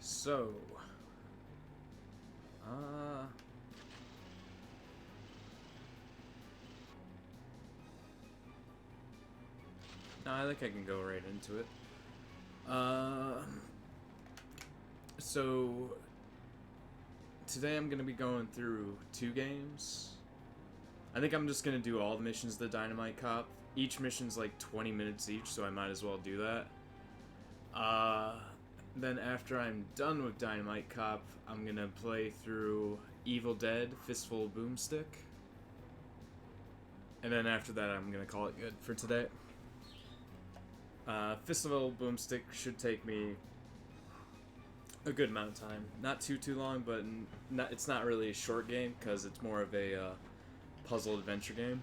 So, uh, no, I think I can go right into it. So today I'm gonna be going through two games. I think I'm just gonna do all the missions the Dynamite Cop. Each mission's like 20 minutes each, so I might as well do that. Then after I'm done with Dynamite Cop, I'm gonna play through Evil Dead, Fistfull Boomstick. And then after that, I'm gonna call it good for today. Fistfull Boomstick should take me a good amount of time. Not too long, but it's not really a short game because it's more of a puzzle adventure game.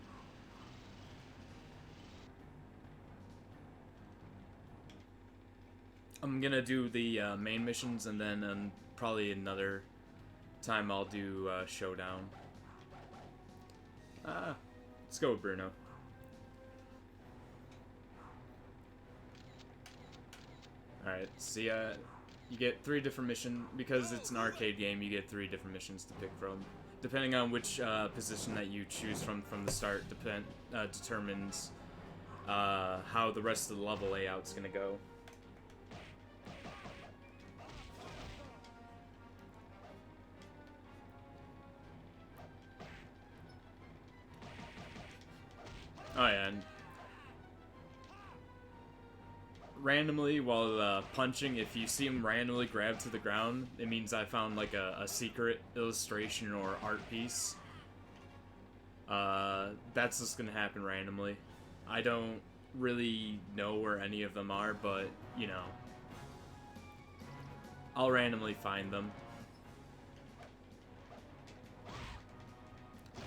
I'm gonna do the main missions, and then probably another time I'll do Showdown. Let's go with Bruno. Alright, see, you get 3 different missions. Because it's an arcade game, you get 3 different missions to pick from. Depending on which position that you choose from the start determines how the rest of the level layout's gonna go. Oh yeah, and randomly while punching, if you see him randomly grab to the ground, it means I found like a secret illustration or art piece. That's just gonna happen randomly. I don't really know where any of them are, but, you know, I'll randomly find them.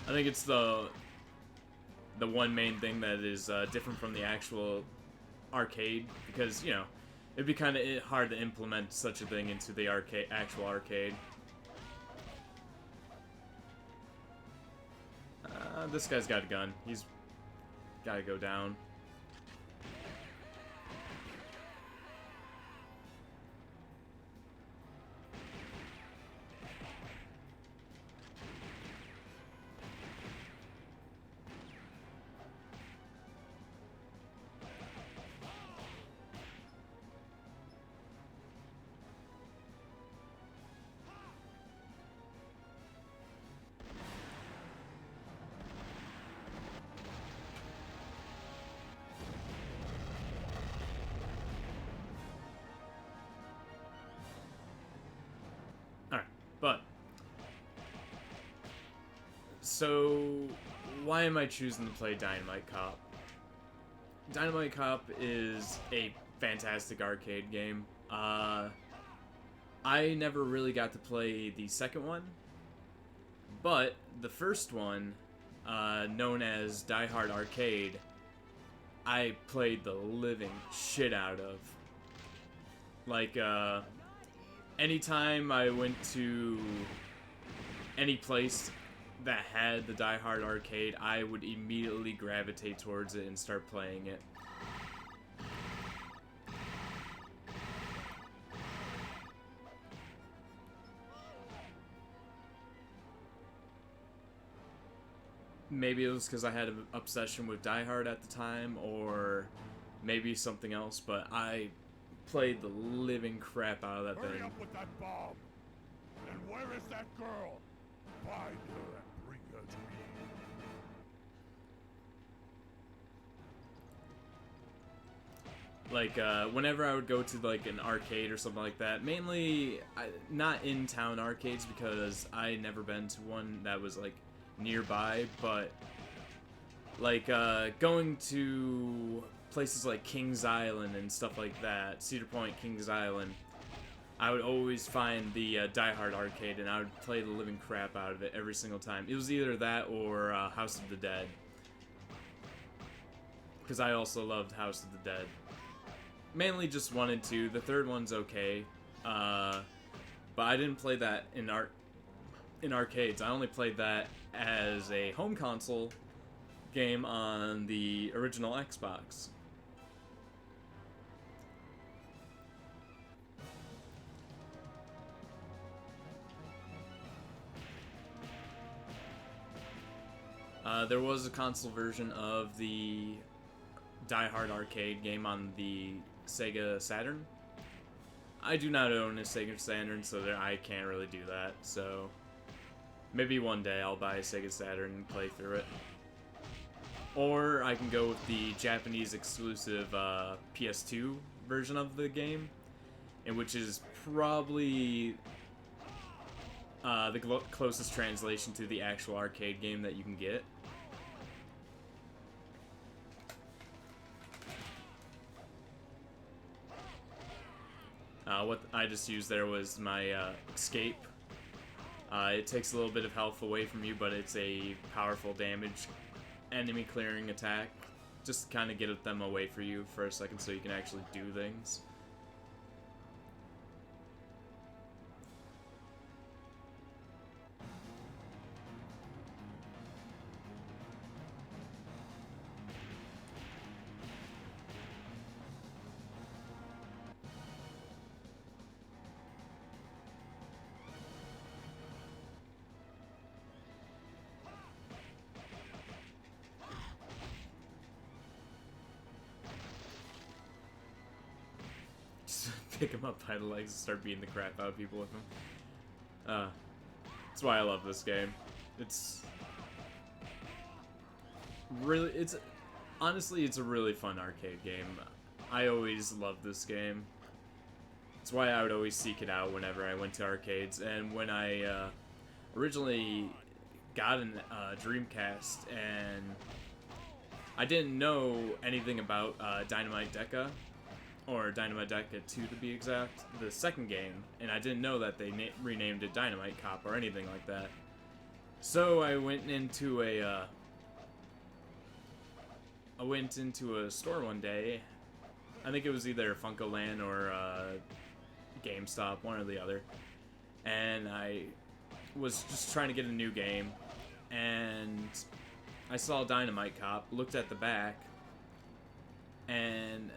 I think it's the one main thing that is different from the actual arcade, because, you know, it'd be kind of hard to implement such a thing into the actual arcade. This guy's got a gun. He's gotta go down. Alright, but so why am I choosing to play Dynamite Cop? Dynamite Cop is a fantastic arcade game. I never really got to play the second one, but the first one, known as Die Hard Arcade, I played the living shit out of. Like, anytime I went to any place that had the Die Hard Arcade, I would immediately gravitate towards it and start playing it. Maybe it was because I had an obsession with Die Hard at the time, or maybe something else, but I played the living crap out of that thing. Hurry up with that bomb! And where is that girl? Find her and bring her to me. Like, whenever I would go to, like, an arcade or something like that, mainly not in-town arcades, because I never been to one that was, like, nearby, but, like, going to places like Kings Island and stuff like that, Cedar Point, Kings Island, I would always find the Die Hard Arcade, and I would play the living crap out of it every single time. It was either that or House of the Dead, because I also loved House of the Dead. Mainly just 1 and 2. The third one's okay, but I didn't play that in arcades. I only played that as a home console game on the original Xbox. There was a console version of the Die Hard arcade game on the Sega Saturn. I do not own a Sega Saturn, so I can't really do that. So maybe one day I'll buy a Sega Saturn and play through it. Or I can go with the Japanese exclusive PS2 version of the game, and which is probably the closest translation to the actual arcade game that you can get. What I just used there was my escape. It takes a little bit of health away from you, but it's a powerful damage enemy clearing attack. Just kind of get them away from you for a second so you can actually do things. Pick him up by the legs and start beating the crap out of people with him. That's why I love this game. It's honestly, it's a really fun arcade game. I always loved this game. That's why I would always seek it out whenever I went to arcades. And when I originally got a Dreamcast, and I didn't know anything about Dynamite Deca, or Dynamite Deca 2 to be exact, the second game, and I didn't know that they renamed it Dynamite Cop or anything like that. So I went into a store one day. I think it was either Funko-Land or GameStop, one or the other, and I was just trying to get a new game, and I saw Dynamite Cop, looked at the back, and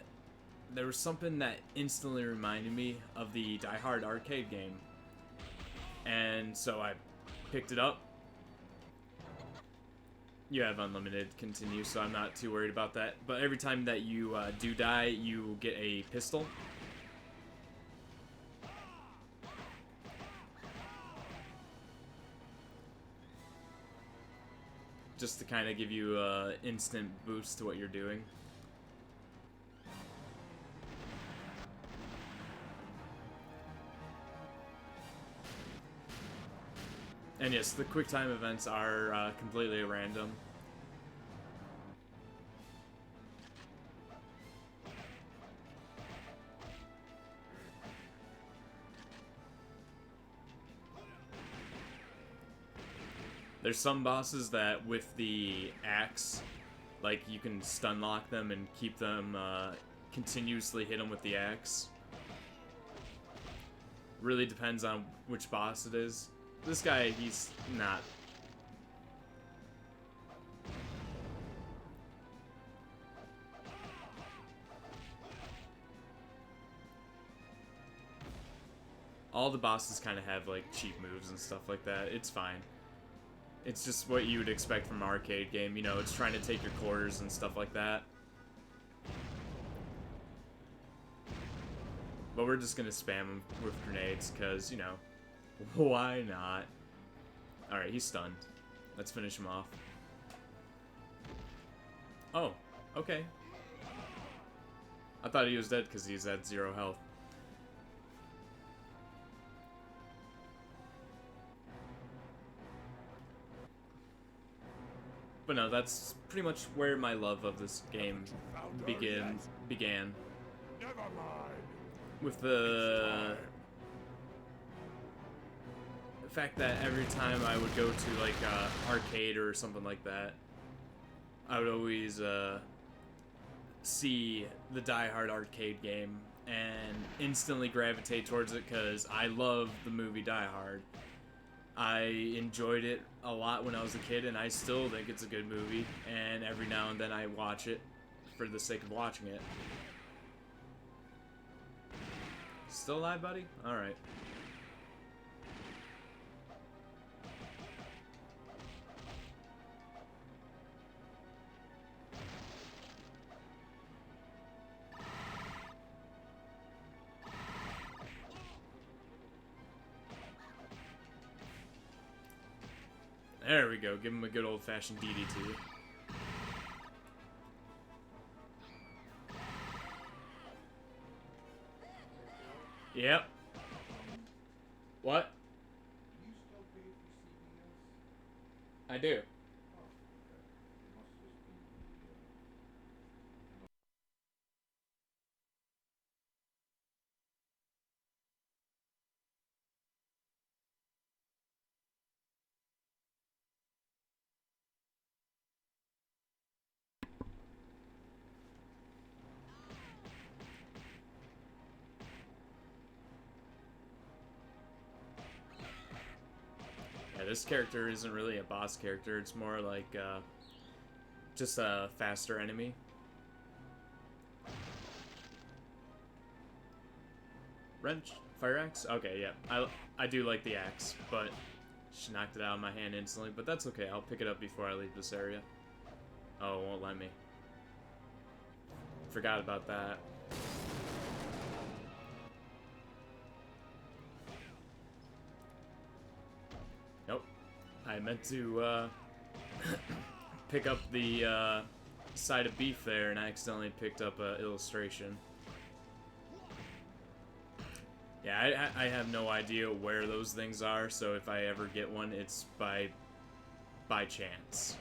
there was something that instantly reminded me of the Die Hard arcade game. And so I picked it up. You have unlimited continue, so I'm not too worried about that. But every time that you do die, you get a pistol. Just to kind of give you an instant boost to what you're doing. And yes, the QuickTime events are completely random. There's some bosses that with the axe, like, you can stun lock them and keep them, continuously hit them with the axe. Really depends on which boss it is. This guy, he's not. All the bosses kind of have, like, cheap moves and stuff like that. It's fine. It's just what you would expect from an arcade game. You know, it's trying to take your quarters and stuff like that. But we're just gonna spam him with grenades, because, you know, why not? Alright, he's stunned. Let's finish him off. Oh, okay. I thought he was dead because he's at 0 health. But no, that's pretty much where my love of this game began. Never mind. With the fact that every time I would go to like arcade or something like that, I would always see the Die Hard arcade game and instantly gravitate towards it because I love the movie Die Hard. I enjoyed it a lot when I was a kid, and I still think it's a good movie, and every now and then I watch it for the sake of watching it. Still alive, buddy? Alright. There we go. Give him a good old-fashioned DDT. Yep. What? Do you still pay for CBS? I do. Oh, okay. It must just be Yeah, this character isn't really a boss character. It's more like just a faster enemy. Wrench? Fire axe? Okay, yeah. I do like the axe, but she knocked it out of my hand instantly. But that's okay. I'll pick it up before I leave this area. Oh, it won't let me. Forgot about that. Nope. I meant to pick up the side of beef there, and I accidentally picked up an illustration. Yeah, I have no idea where those things are, so if I ever get one, it's by chance.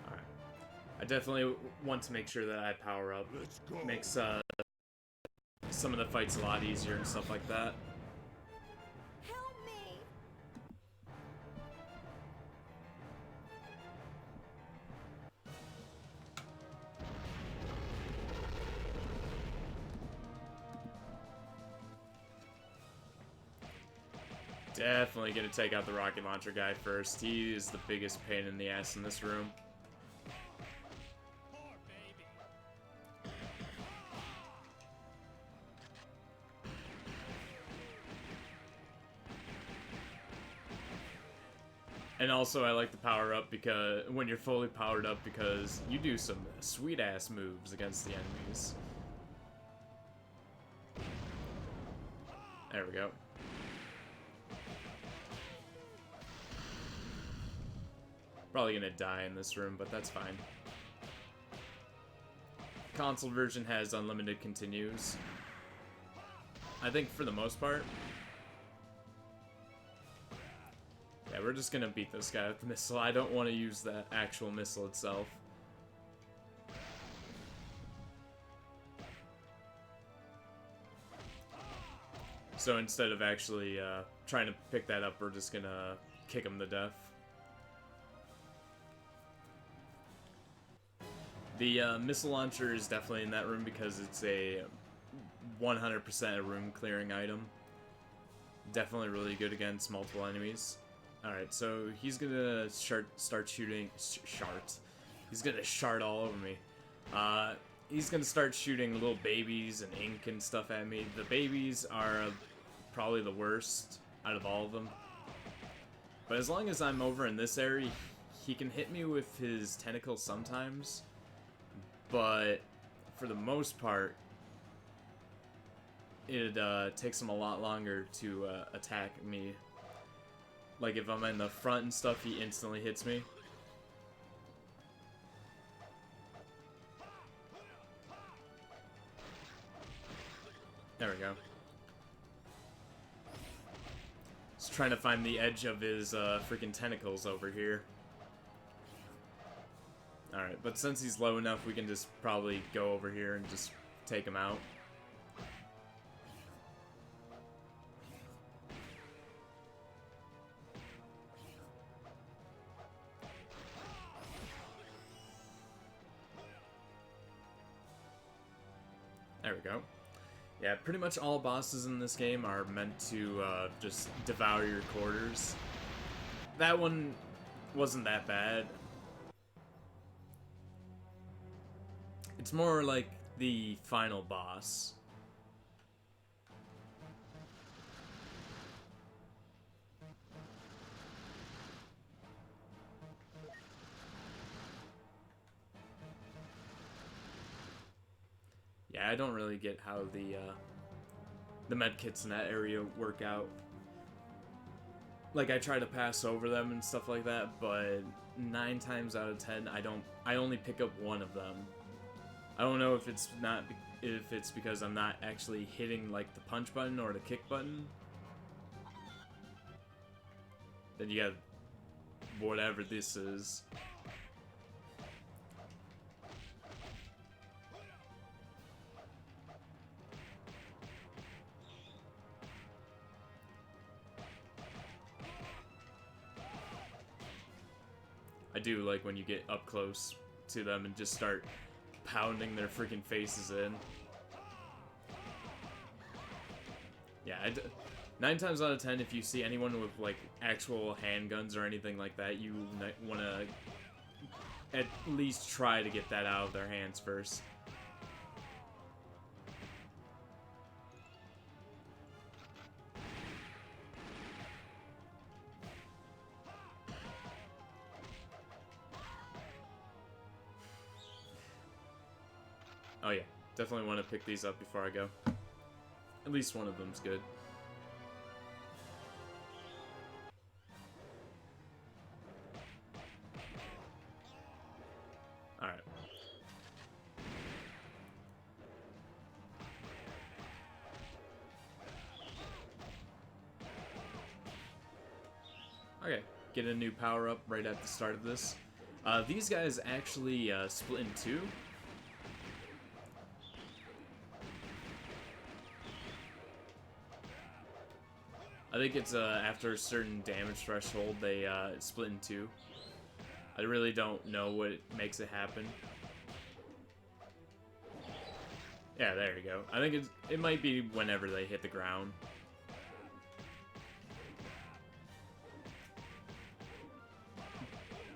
Alright. I definitely want to make sure that I power up. Let's go. Makes some of the fights a lot easier and stuff like that. Help me! Definitely gonna take out the rocket launcher guy first. He is the biggest pain in the ass in this room. Poor baby. And also, I like the power up because when you're fully powered up, because you do some sweet ass moves against the enemies. There we go. Probably gonna die in this room, but that's fine. Console version has unlimited continues. I think for the most part. Yeah, we're just gonna beat this guy with the missile. I don't want to use the actual missile itself. So instead of actually trying to pick that up, we're just gonna kick him to death. The missile launcher is definitely in that room because it's a 100% a room clearing item. Definitely really good against multiple enemies. Alright, so he's gonna start shooting. He's gonna shart all over me. He's gonna start shooting little babies and ink and stuff at me. The babies are probably the worst out of all of them. But as long as I'm over in this area, he can hit me with his tentacles sometimes. But for the most part, it takes him a lot longer to attack me. Like if I'm in the front and stuff, he instantly hits me. There we go. Just trying to find the edge of his freaking tentacles over here. Alright, but since he's low enough, we can just probably go over here and just take him out. There we go. Yeah, pretty much all bosses in this game are meant to just devour your quarters. That one wasn't that bad. It's more like the final boss. I don't really get how the med kits in that area work out. Like, I try to pass over them and stuff like that, but 9 times out of 10, I only pick up one of them. I don't know if it's because I'm not actually hitting like the punch button or the kick button. Then you got whatever this is. I do like when you get up close to them and just start pounding their freaking faces in. Yeah, 9 times out of 10, if you see anyone with like actual handguns or anything like that, you want to at least try to get that out of their hands first. Oh yeah, definitely want to pick these up before I go. At least one of them's good. Alright. Okay, get a new power-up right at the start of this. These guys actually split in two. I think it's after a certain damage threshold, they split in two. I really don't know what makes it happen. Yeah, there you go. I think it might be whenever they hit the ground.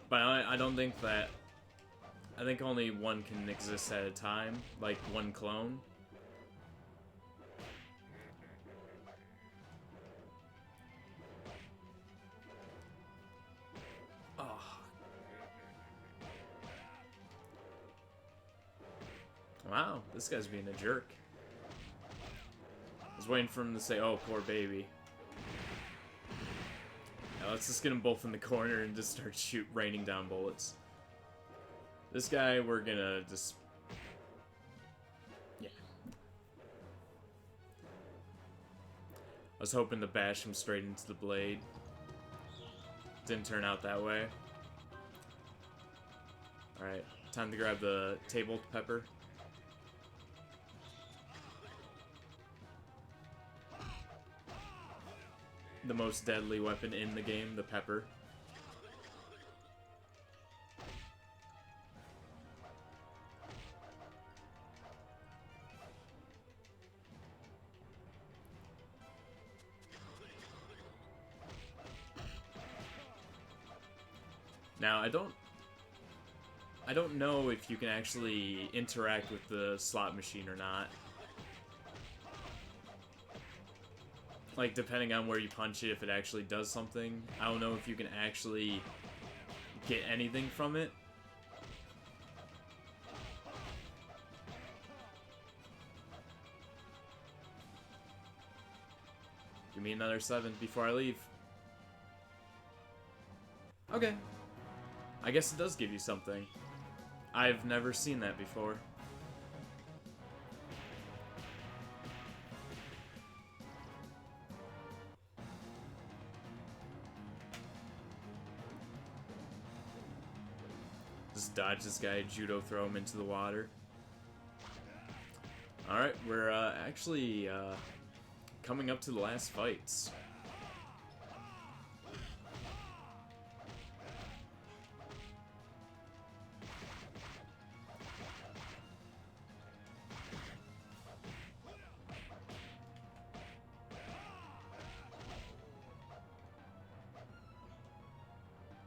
But I don't think that... I think only one can exist at a time, like one clone. Wow, this guy's being a jerk. I was waiting for him to say, oh, poor baby. Now let's just get them both in the corner and just start raining down bullets. This guy, we're gonna just... yeah. I was hoping to bash him straight into the blade. Didn't turn out that way. Alright, time to grab the table pepper. The most deadly weapon in the game, the pepper. Now, I don't know if you can actually interact with the slot machine or not. Like, depending on where you punch it, if it actually does something. I don't know if you can actually get anything from it. Give me another 7 before I leave. Okay. I guess it does give you something. I've never seen that before. Just dodge this guy, judo throw him into the water. Alright, we're actually coming up to the last fights.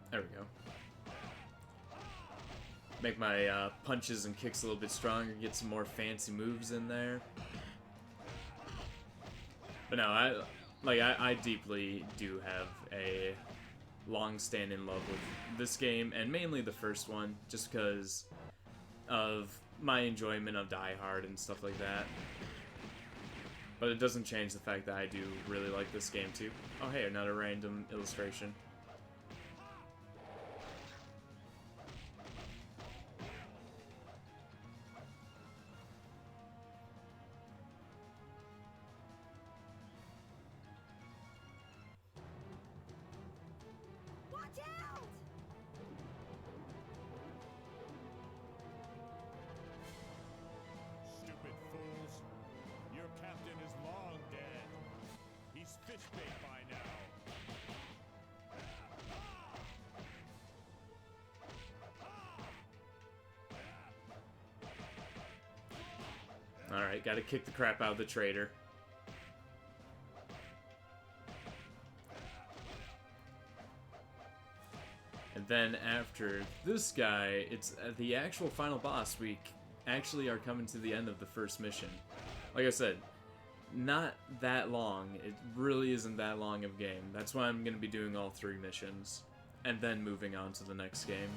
There we go. Make my punches and kicks a little bit stronger, get some more fancy moves in there. But no, I deeply do have a long-standing love with this game, and mainly the first one, just because of my enjoyment of Die Hard and stuff like that. But it doesn't change the fact that I do really like this game too. Oh hey, another random illustration. Watch out! Stupid fools. Your captain is long dead. He's fish bait by now. Alright, gotta kick the crap out of the traitor. And then after this guy, it's the actual final boss. We actually are coming to the end of the first mission. Like I said, not that long. It really isn't that long of a game. That's why I'm going to be doing all 3 missions. And then moving on to the next game.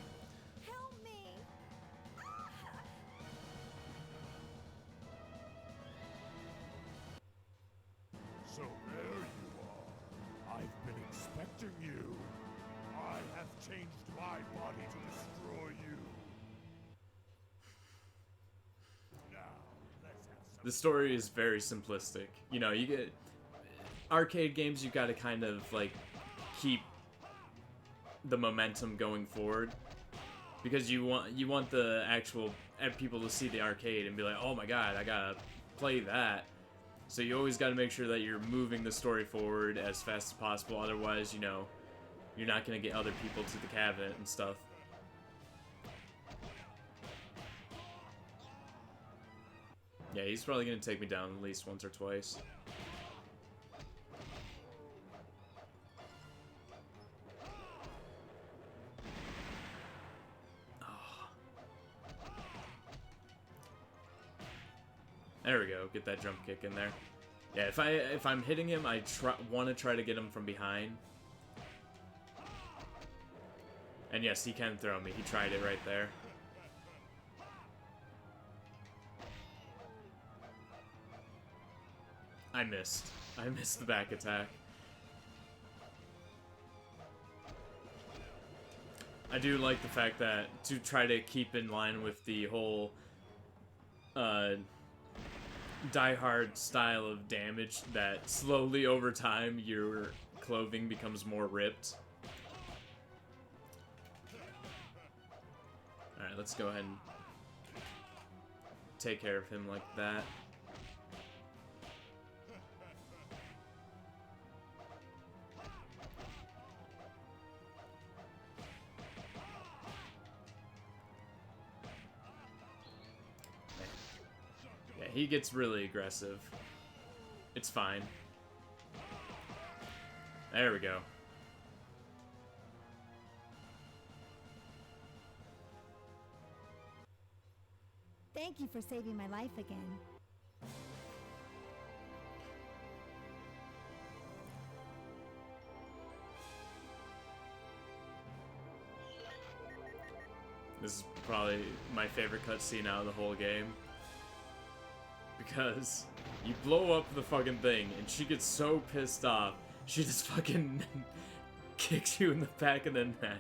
Help me! So there you are. I've been expecting you. I have changed my body to destroy you. Now, let's have some. The story is very simplistic. You know, you get arcade games, you got to kind of like keep the momentum going forward because you want the actual people to see the arcade and be like, "Oh my god, I got to play that." So you always got to make sure that you're moving the story forward as fast as possible, otherwise, you know, you're not going to get other people to the cabinet and stuff. Yeah, he's probably going to take me down at least once or twice. Oh. There we go. Get that jump kick in there. Yeah, if I'm hitting him, I want to try to get him from behind. And yes, he can throw me. He tried it right there. I missed. I missed the back attack. I do like the fact that to try to keep in line with the whole Die Hard style of damage, that slowly over time your clothing becomes more ripped. Alright, let's go ahead and take care of him like that. Yeah, he gets really aggressive. It's fine. There we go. Thank you for saving my life again. This is probably my favorite cutscene out of the whole game. Because you blow up the fucking thing, and she gets so pissed off, she just fucking kicks you in the back of the neck.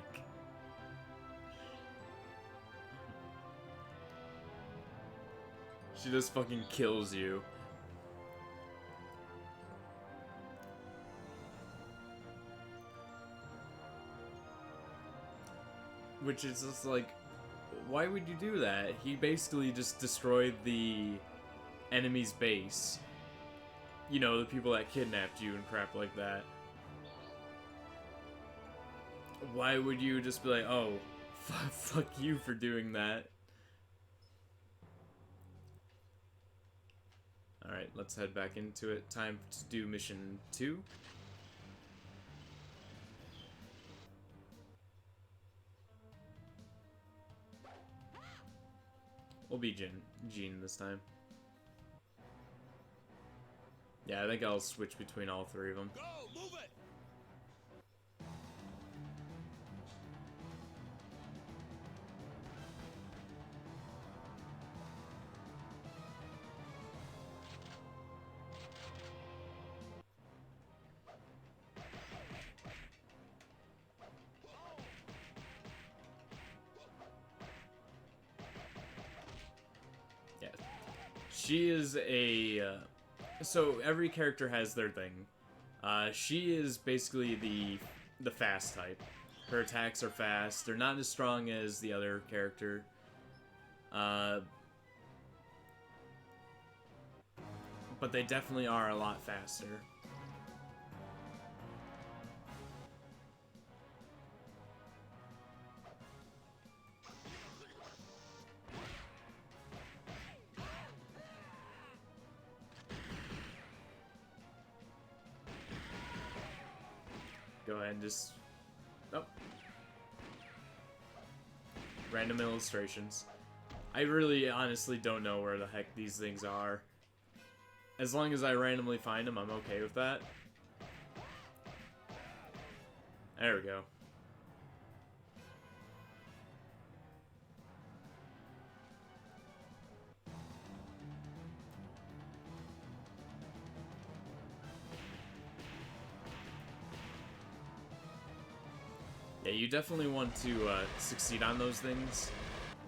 She just fucking kills you. Which is just like, why would you do that? He basically just destroyed the enemy's base. You know, the people that kidnapped you and crap like that. Why would you just be like, oh, fuck you for doing that? Alright, let's head back into it. Time to do mission 2. We'll be Jean this time. Yeah, I think I'll switch between all 3 of them. Go, move it! she is a... so every character has their thing. She is basically the fast type. Her attacks are fast. They're not as strong as the other character. But they definitely are a lot faster. Go ahead and just... oh. Random illustrations. I really honestly don't know where the heck these things are. As long as I randomly find them, I'm okay with that. There we go. Yeah, you definitely want to succeed on those things.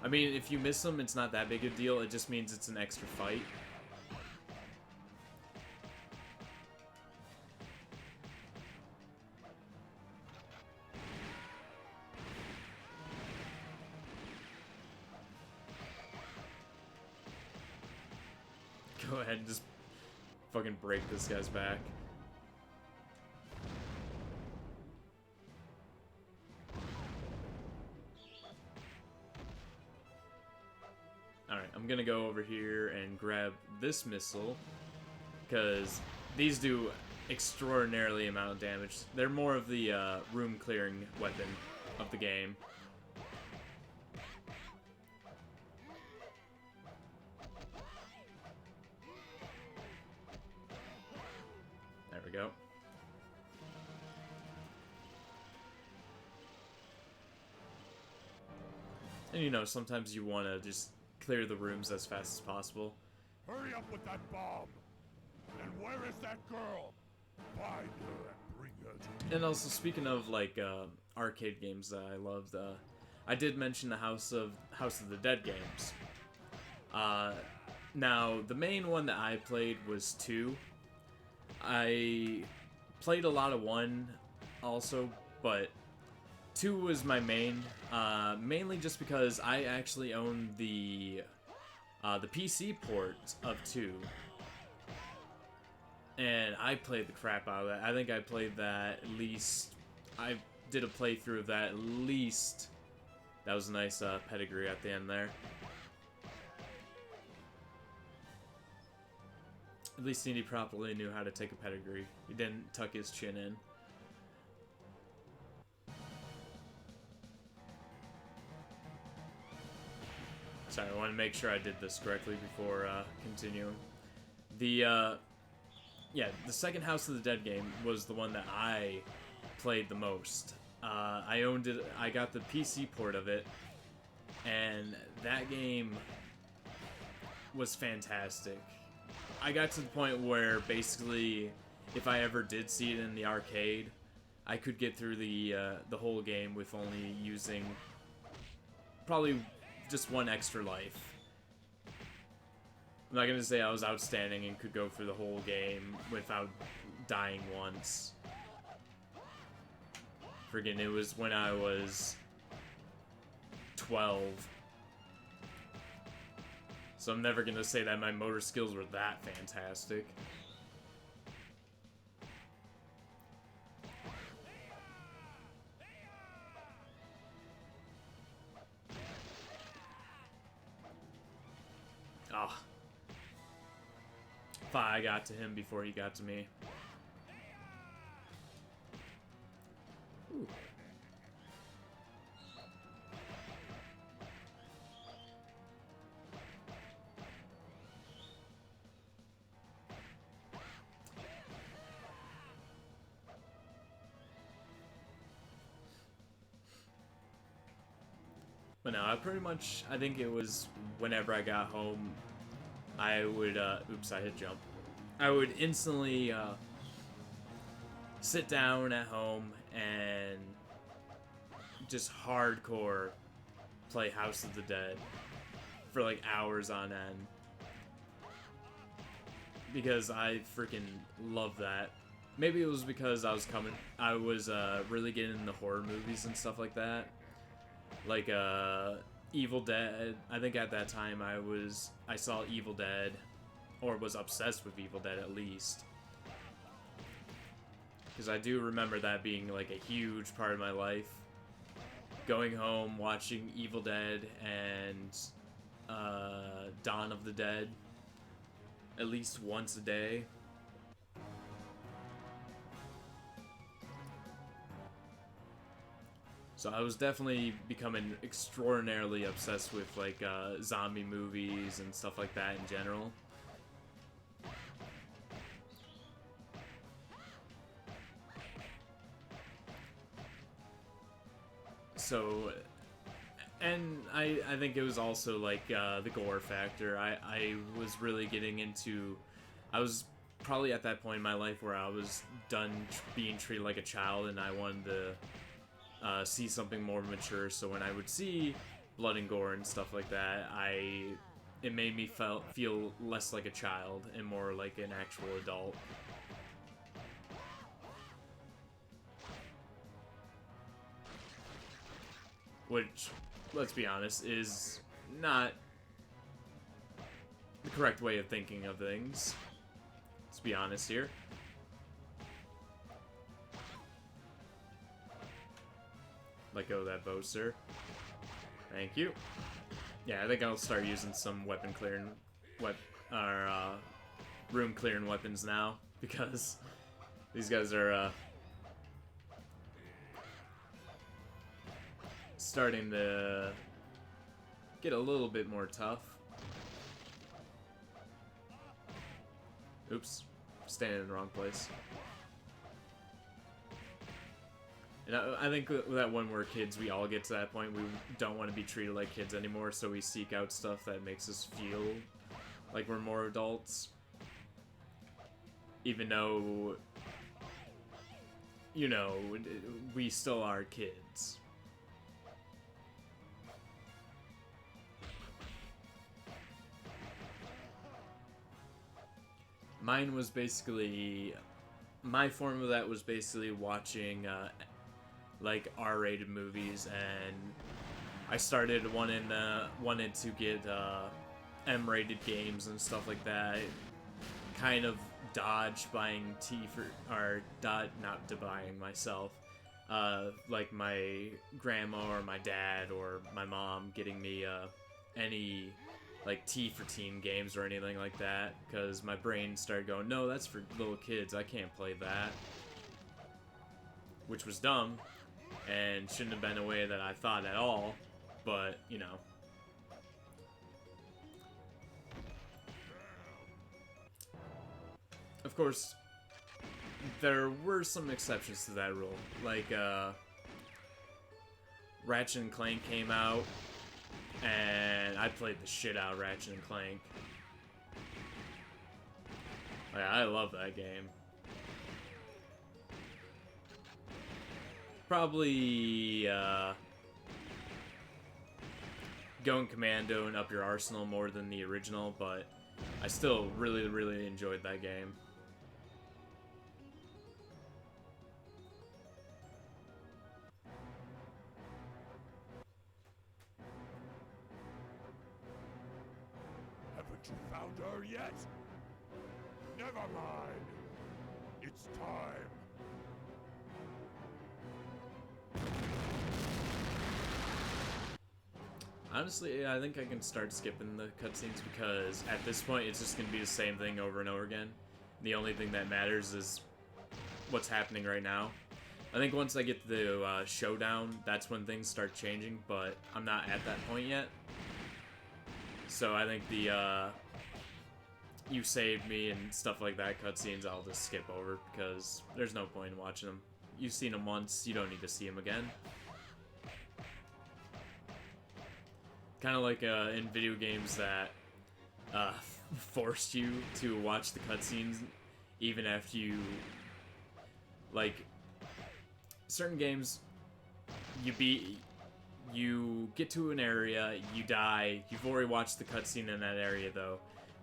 I mean, if you miss them, it's not that big a deal. It just means it's an extra fight. Go ahead and just fucking break this guy's back. Alright, I'm gonna go over here and grab this missile, because these do extraordinarily amount of damage. They're more of the room clearing weapon of the game. There we go. And you know, sometimes you want to just clear the rooms as fast as possible. Hurry up with that bomb! And where is that girl? Find her and bring her to me. And also, speaking of like arcade games that I loved, I did mention the House of the Dead games. Now the main one that I played was 2. I played a lot of 1 also, but 2 was my main, mainly just because I actually own the PC port of 2, and I played the crap out of that. I think I played that at least, I did a playthrough of that at least. That was a nice pedigree at the end there. At least Indy properly knew how to take a pedigree. He didn't tuck his chin in. Sorry, I want to make sure I did this correctly before continuing. The second House of the Dead game was the one that I played the most. I owned it. I got the PC port of it, and that game was fantastic. I got to the point where basically, if I ever did see it in the arcade, I could get through the whole game with only using probably just 1 extra life. I'm not gonna say I was outstanding and could go through the whole game without dying once. Friggin', it was when I was 12. So I'm never gonna say that my motor skills were that fantastic. Ah. I got to him before he got to me. Ooh. But no, I think it was whenever I got home, I would, oops, I hit jump. I would instantly, sit down at home and just hardcore play House of the Dead for like hours on end. because I freaking love that. Maybe it was because I was really getting into horror movies and stuff like that. Like Evil Dead. I think at that time I saw Evil Dead, or was obsessed with Evil Dead at least. Because I do remember that being like a huge part of my life. Going home, watching Evil Dead and Dawn of the Dead at least once a day. So I was definitely becoming extraordinarily obsessed with like zombie movies and stuff like that in general. So, and I think it was also like the gore factor. I was really getting into, I was probably at that point in my life where I was done being treated like a child, and I wanted to see something more mature. So when I would see blood and gore and stuff like that, it made me feel less like a child and more like an actual adult. Which, let's be honest, is not the correct way of thinking of things. Let's be honest here. Let go of that bow, sir. Thank you. Yeah, I think I'll start using some weapon clearing, room clearing weapons now, because these guys are starting to get a little bit more tough. Oops, standing in the wrong place. And I think that when we're kids, we all get to that point. We don't want to be treated like kids anymore, so we seek out stuff that makes us feel like we're more adults. Even though, you know, we still are kids. Mine was basically, my form of that was basically watching like R-rated movies, and I started wanting to get M-rated games and stuff like that. Kind of dodge buying not to buying myself. Like my grandma or my dad or my mom getting me any like T for teen games or anything like that, because my brain started going, no, that's for little kids, I can't play that. Which was dumb, and shouldn't have been a way that I thought at all, but, you know. Of course, there were some exceptions to that rule, like, Ratchet and Clank came out, and I played the shit out of Ratchet and Clank. Like, I love that game. Probably going commando and up your arsenal more than the original, but I still really, really enjoyed that game. Haven't you found her yet? Never mind. It's time. Honestly, I think I can start skipping the cutscenes, because at this point it's just going to be the same thing over and over again. The only thing that matters is what's happening right now. I think once I get to the showdown, that's when things start changing, but I'm not at that point yet. So I think the you saved me and stuff like that cutscenes I'll just skip over, because there's no point in watching them. You've seen them once, you don't need to see them again. Kind of like in video games that forced you to watch the cutscenes even after you, like, certain games, you get to an area, you die, you've already watched the cutscene in that area though,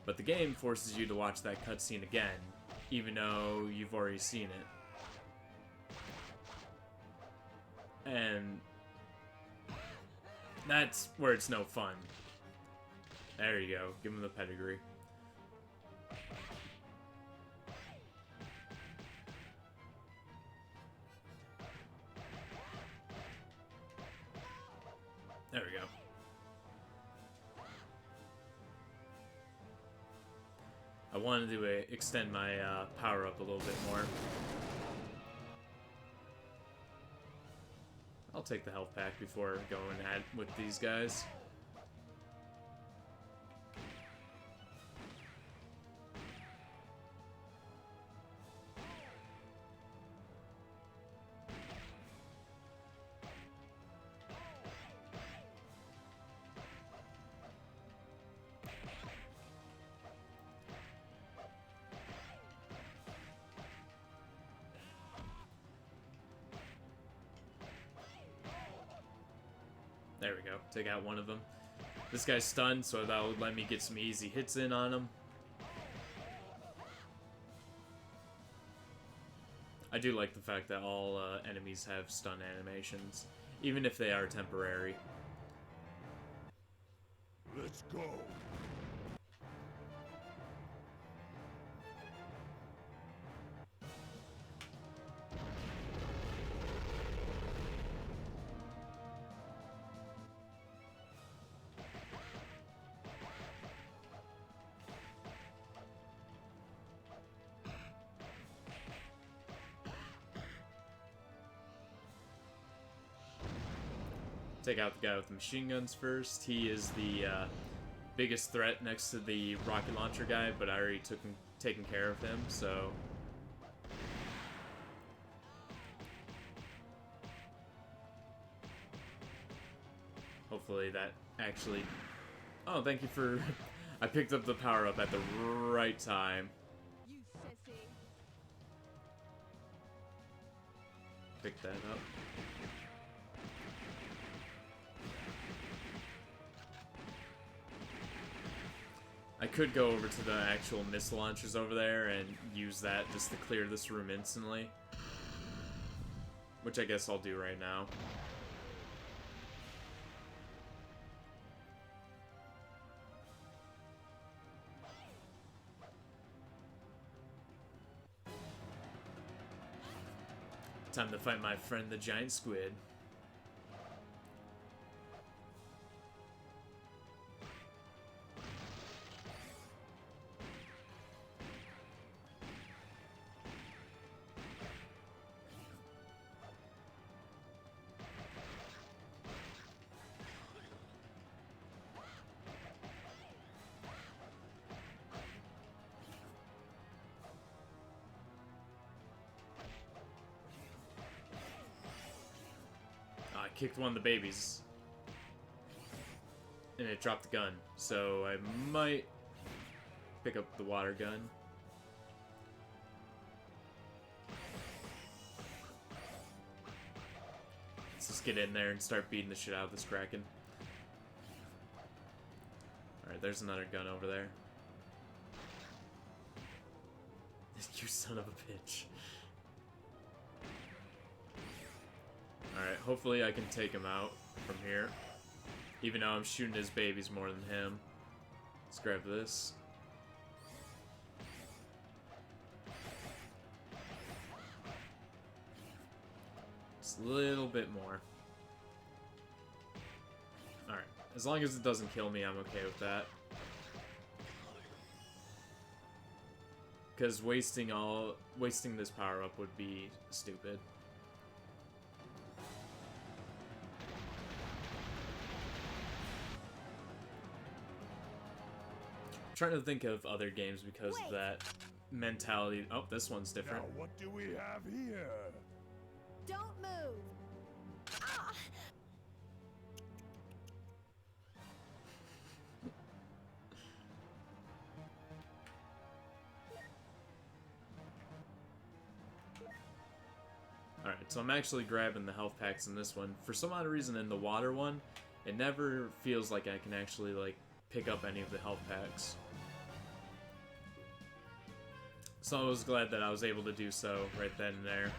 But the game forces you to watch that cutscene again, even though you've already seen it. And that's where it's no fun. There you go. Give him the pedigree. There we go. I wanted to extend my power up a little bit more. I'll take the health pack before going at with these guys. There we go. Take out one of them. This guy's stunned, so that would let me get some easy hits in on him. I do like the fact that all enemies have stun animations, even if they are temporary. Let's go. Take out the guy with the machine guns first. He is the biggest threat next to the rocket launcher guy, but I already taken care of him, so... Hopefully that actually... Oh, thank you for... I picked up the power-up at the right time. You sissy. Pick that up. I could go over to the actual missile launchers over there and use that just to clear this room instantly. Which I guess I'll do right now. Time to fight my friend the giant squid. I kicked one of the babies. And it dropped the gun. So I might pick up the water gun. Let's just get in there and start beating the shit out of this Kraken. Alright, there's another gun over there. You son of a bitch. Alright, hopefully I can take him out from here. Even though I'm shooting his babies more than him. Let's grab this. Just a little bit more. Alright, as long as it doesn't kill me, I'm okay with that. Because wasting this power up would be stupid. I'm trying to think of other games because of that mentality. Oh, this one's different. Now what do we have here? Don't move. Ah! Alright, so I'm actually grabbing the health packs in this one. For some odd reason, in the water one, it never feels like I can actually, like, pick up any of the health packs. So I was glad that I was able to do so right then and there.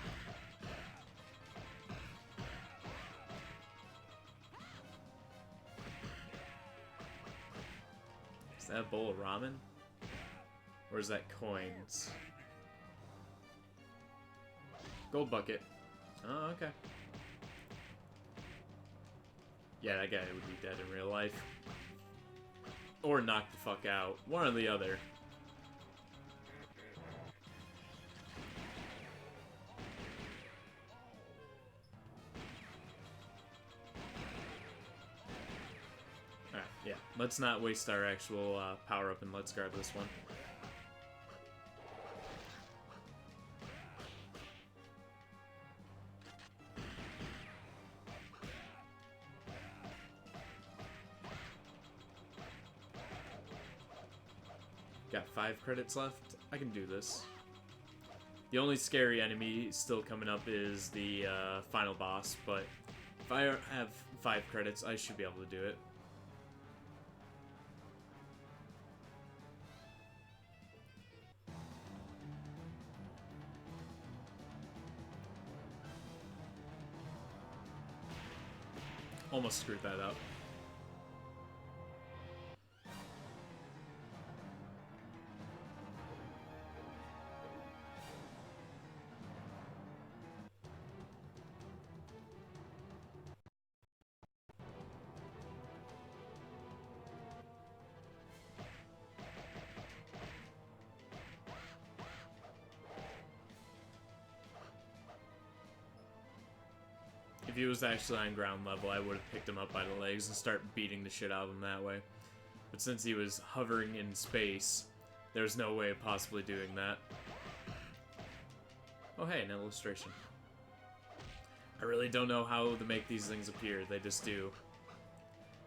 Is that a bowl of ramen? Or is that coins? Gold bucket. Oh, okay. Yeah, that guy would be dead in real life. Or knocked the fuck out. One or the other. Alright, yeah. Let's not waste our actual power-up and let's grab this one. Got 5 credits left. I can do this. The only scary enemy still coming up is the final boss, but if I have 5 credits, I should be able to do it. Almost screwed that up. If he was actually on ground level, I would have picked him up by the legs and start beating the shit out of him that way. But since he was hovering in space, there's no way of possibly doing that. Oh hey, an illustration. I really don't know how to make these things appear, they just do.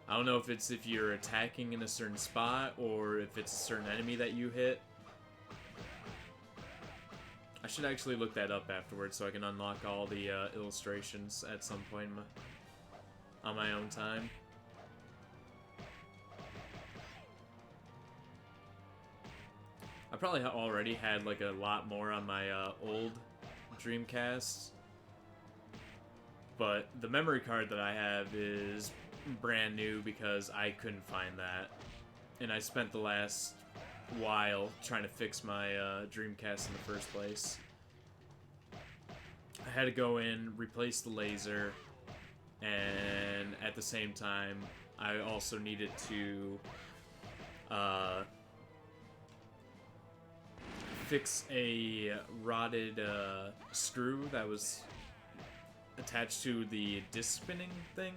I don't know if it's if you're attacking in a certain spot, or if it's a certain enemy that you hit. I should actually look that up afterwards so I can unlock all the illustrations at some point on my own time. I probably already had like a lot more on my old Dreamcast, but the memory card that I have is brand new because I couldn't find that, and I spent the last while trying to fix my Dreamcast in the first place. I had to go in, replace the laser, and at the same time I also needed to fix a rotted screw that was attached to the disc spinning thing.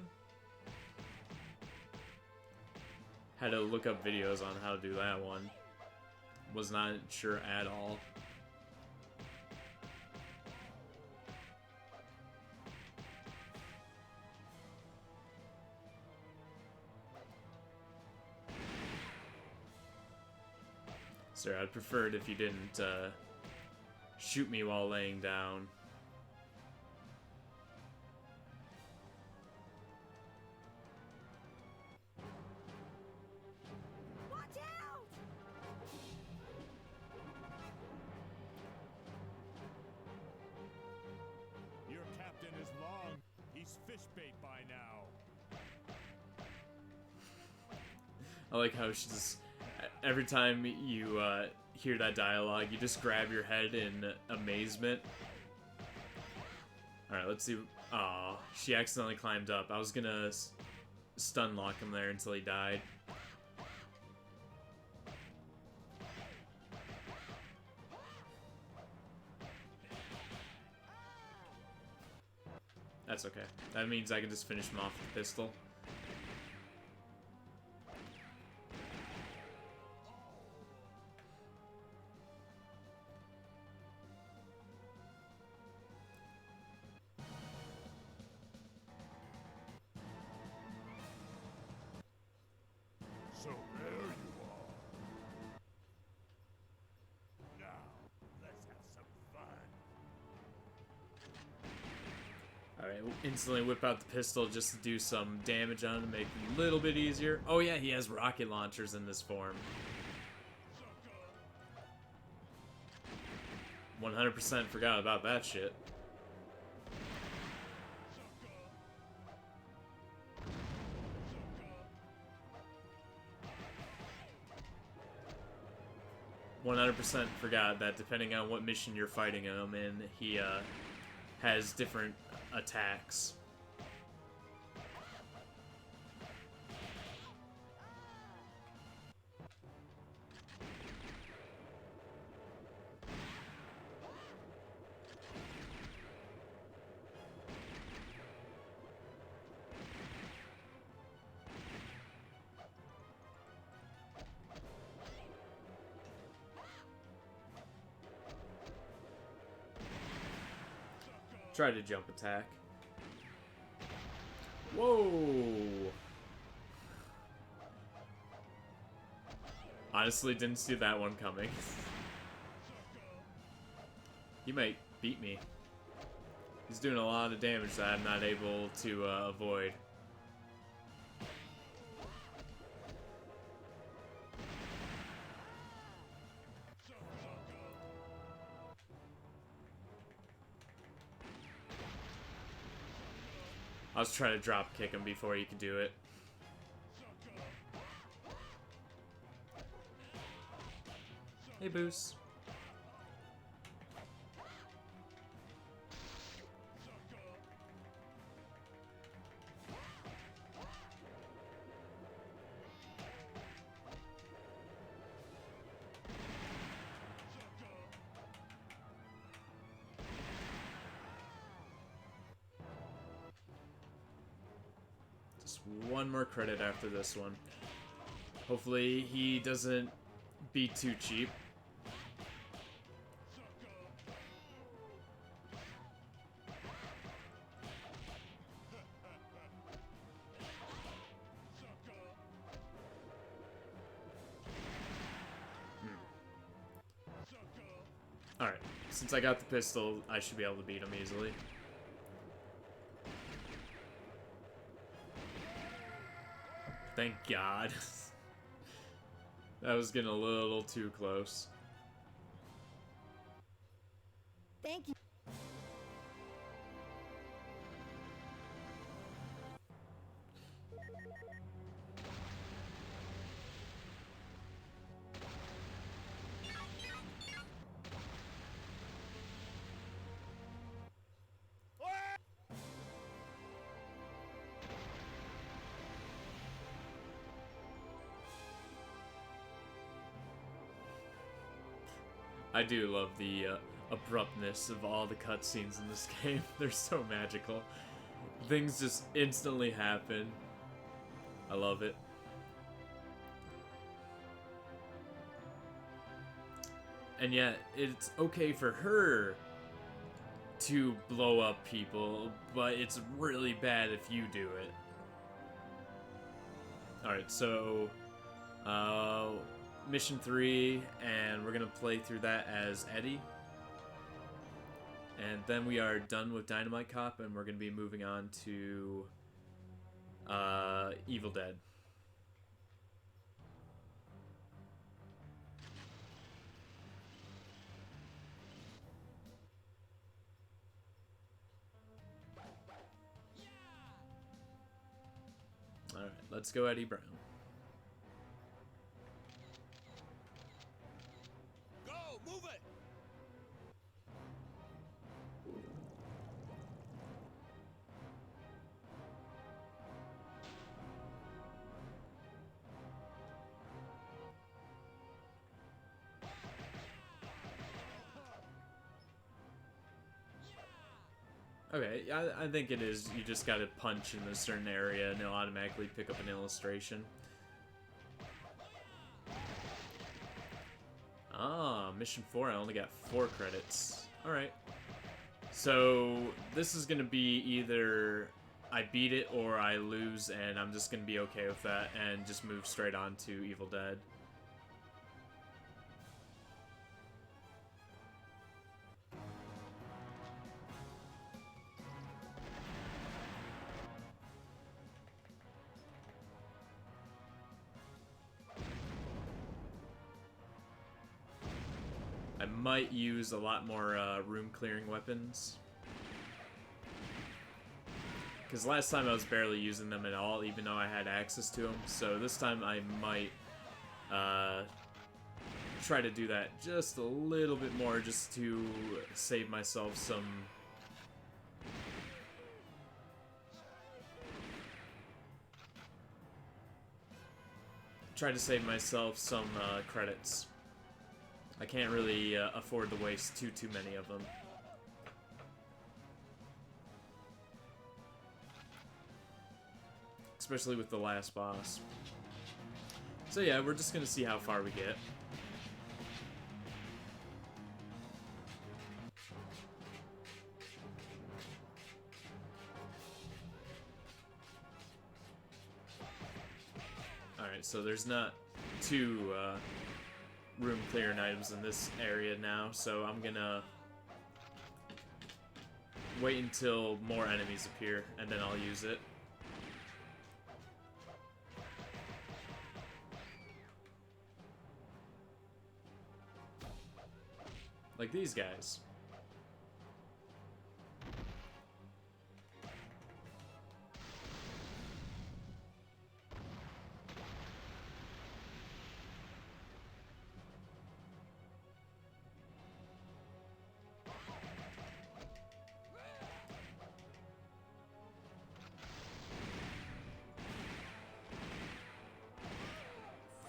Had to look up videos on how to do that one. Was not sure at all. Sir, I'd prefer it if you didn't shoot me while laying down. Watch out! Your captain is long. He's fish bait by now. I like how she just, every time you hear that dialogue, you just grab your head in amazement. Alright, let's see. Aw, she accidentally climbed up. I was gonna stun lock him there until he died. That's okay. That means I can just finish him off with the pistol. So there you are. Now, let's have some fun. Alright, we'll instantly whip out the pistol just to do some damage on him to make it a little bit easier. Oh yeah, he has rocket launchers in this form. 100% forgot about that shit. %, forgot that depending on what mission you're fighting him in, he has different attacks. Try to jump attack. Whoa! Honestly, didn't see that one coming. He might beat me. He's doing a lot of damage that I'm not able to avoid. I was trying to drop kick him before he could do it. Hey, Boos. Just one more credit after this one. Hopefully he doesn't be too cheap. Alright, since I got the pistol, I should be able to beat him easily. Thank God. That was getting a little too close. Thank you. I do love the abruptness of all the cutscenes in this game. They're so magical. Things just instantly happen. I love it. And yet, it's okay for her to blow up people, but it's really bad if you do it. Alright, so Mission 3, and we're gonna play through that as Eddie. And then we are done with Dynamite Cop, and we're gonna be moving on to Evil Dead. Alright, let's go Eddie Brown. Go, move it! Okay, I think it is. You just gotta punch in a certain area and it'll automatically pick up an illustration. Ah, Mission 4, I only got 4 credits. Alright. So, this is gonna be either I beat it or I lose, and I'm just gonna be okay with that and just move straight on to Evil Dead. I might use a lot more room clearing weapons. Because last time I was barely using them at all, even though I had access to them. So this time I might try to do that just a little bit more, just to save myself some... Try to save myself some credits. I can't really afford to waste too many of them. Especially with the last boss. So yeah, we're just gonna see how far we get. Alright, so there's not two room clearing items in this area now, so I'm gonna wait until more enemies appear, and then I'll use it. Like these guys.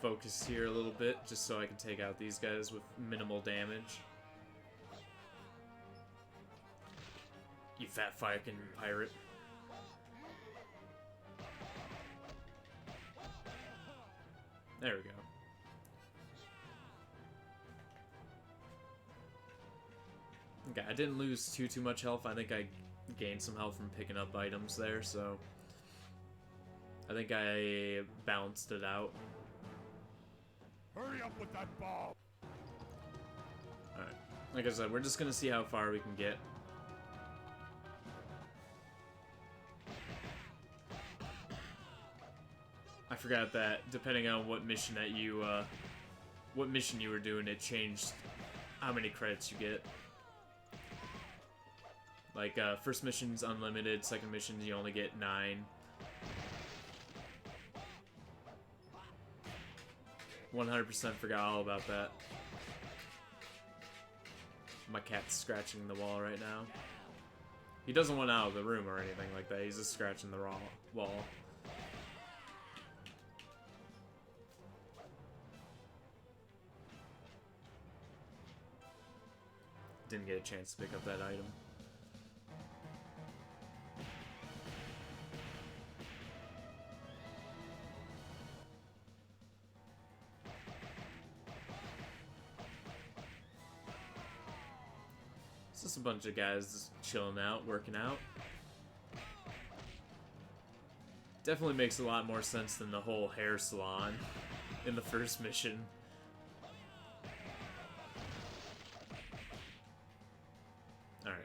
Focus here a little bit, just so I can take out these guys with minimal damage. You fat fucking pirate. There we go. Okay, I didn't lose too much health. I think I gained some health from picking up items there, so I think I balanced it out. Hurry up with that ball! Alright. Like I said, we're just gonna see how far we can get. I forgot that depending on what mission that you were doing, it changed how many credits you get. Like first mission's unlimited, second mission you only get 9. 100% forgot all about that. My cat's scratching the wall right now. He doesn't want out of the room or anything like that. He's just scratching the wall. Didn't get a chance to pick up that item. It's just a bunch of guys just chilling out, working out. Definitely makes a lot more sense than the whole hair salon in the first mission. Alright.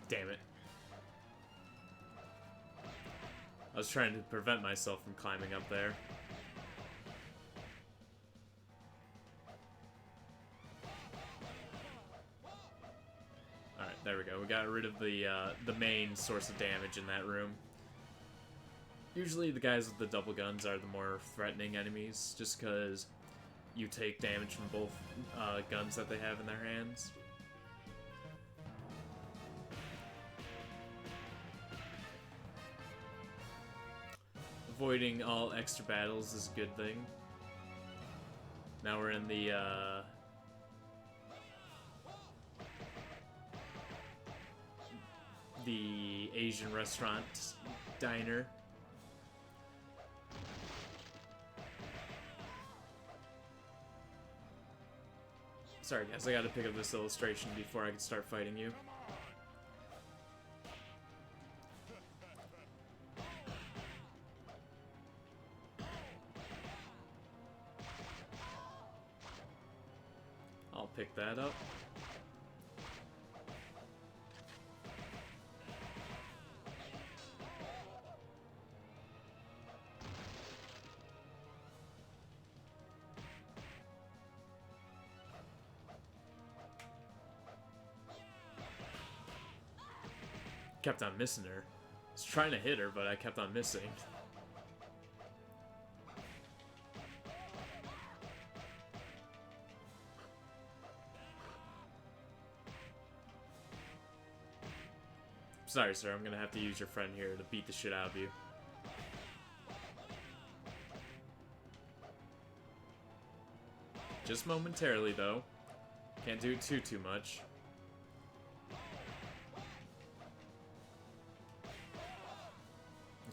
Damn it. I was trying to prevent myself from climbing up there. Alright, there we go. We got rid of the main source of damage in that room. Usually the guys with the double guns are the more threatening enemies, just because you take damage from both guns that they have in their hands. Avoiding all extra battles is a good thing. Now we're in the Asian restaurant diner. Sorry guys, I gotta pick up this illustration before I can start fighting you. pick that up. Kept on missing her. I was trying to hit her, but I kept on missing. Sorry, sir. I'm gonna have to use your friend here to beat the shit out of you. Just momentarily, though. Can't do too much.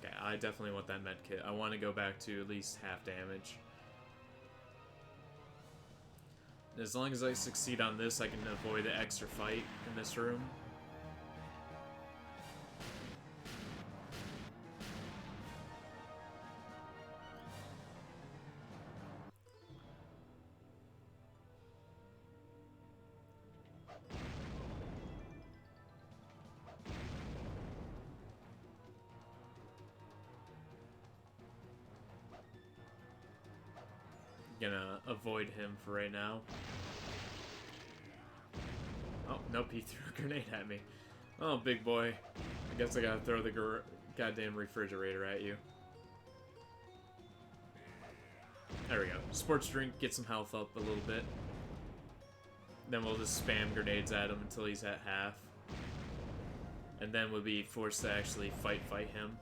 Okay, I definitely want that med kit. I want to go back to at least half damage. As long as I succeed on this, I can avoid the extra fight in this room. Gonna avoid him for right now. Oh, nope, he threw a grenade at me. Oh, big boy. I guess I gotta throw the goddamn refrigerator at you. There we go. Sports drink, get some health up a little bit. Then we'll just spam grenades at him until he's at half. And then we'll be forced to actually fight him.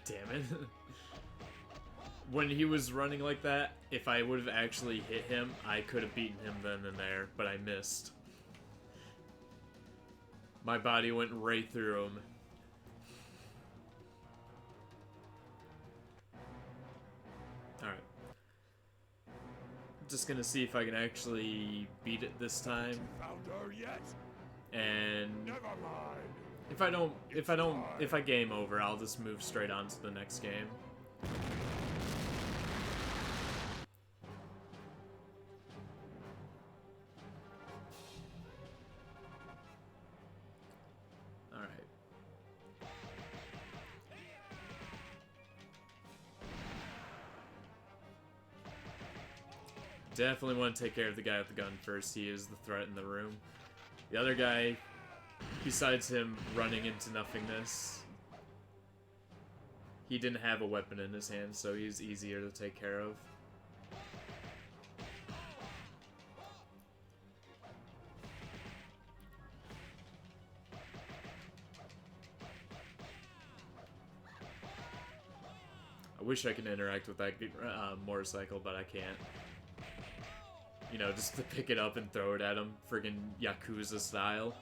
Damn it. When he was running like that, if I would have actually hit him, I could have beaten him then and there, but I missed. My body went right through him. Alright. Just gonna see if I can actually beat it this time. Found her yet? And Never mind. if I game over, I'll just move straight on to the next game. Alright. Definitely want to take care of the guy with the gun first. He is the threat in the room. The other guy, besides him running into nothingness, he didn't have a weapon in his hand, so he's easier to take care of. I wish I could interact with that motorcycle, but I can't. You know, just to pick it up and throw it at him, friggin' Yakuza style.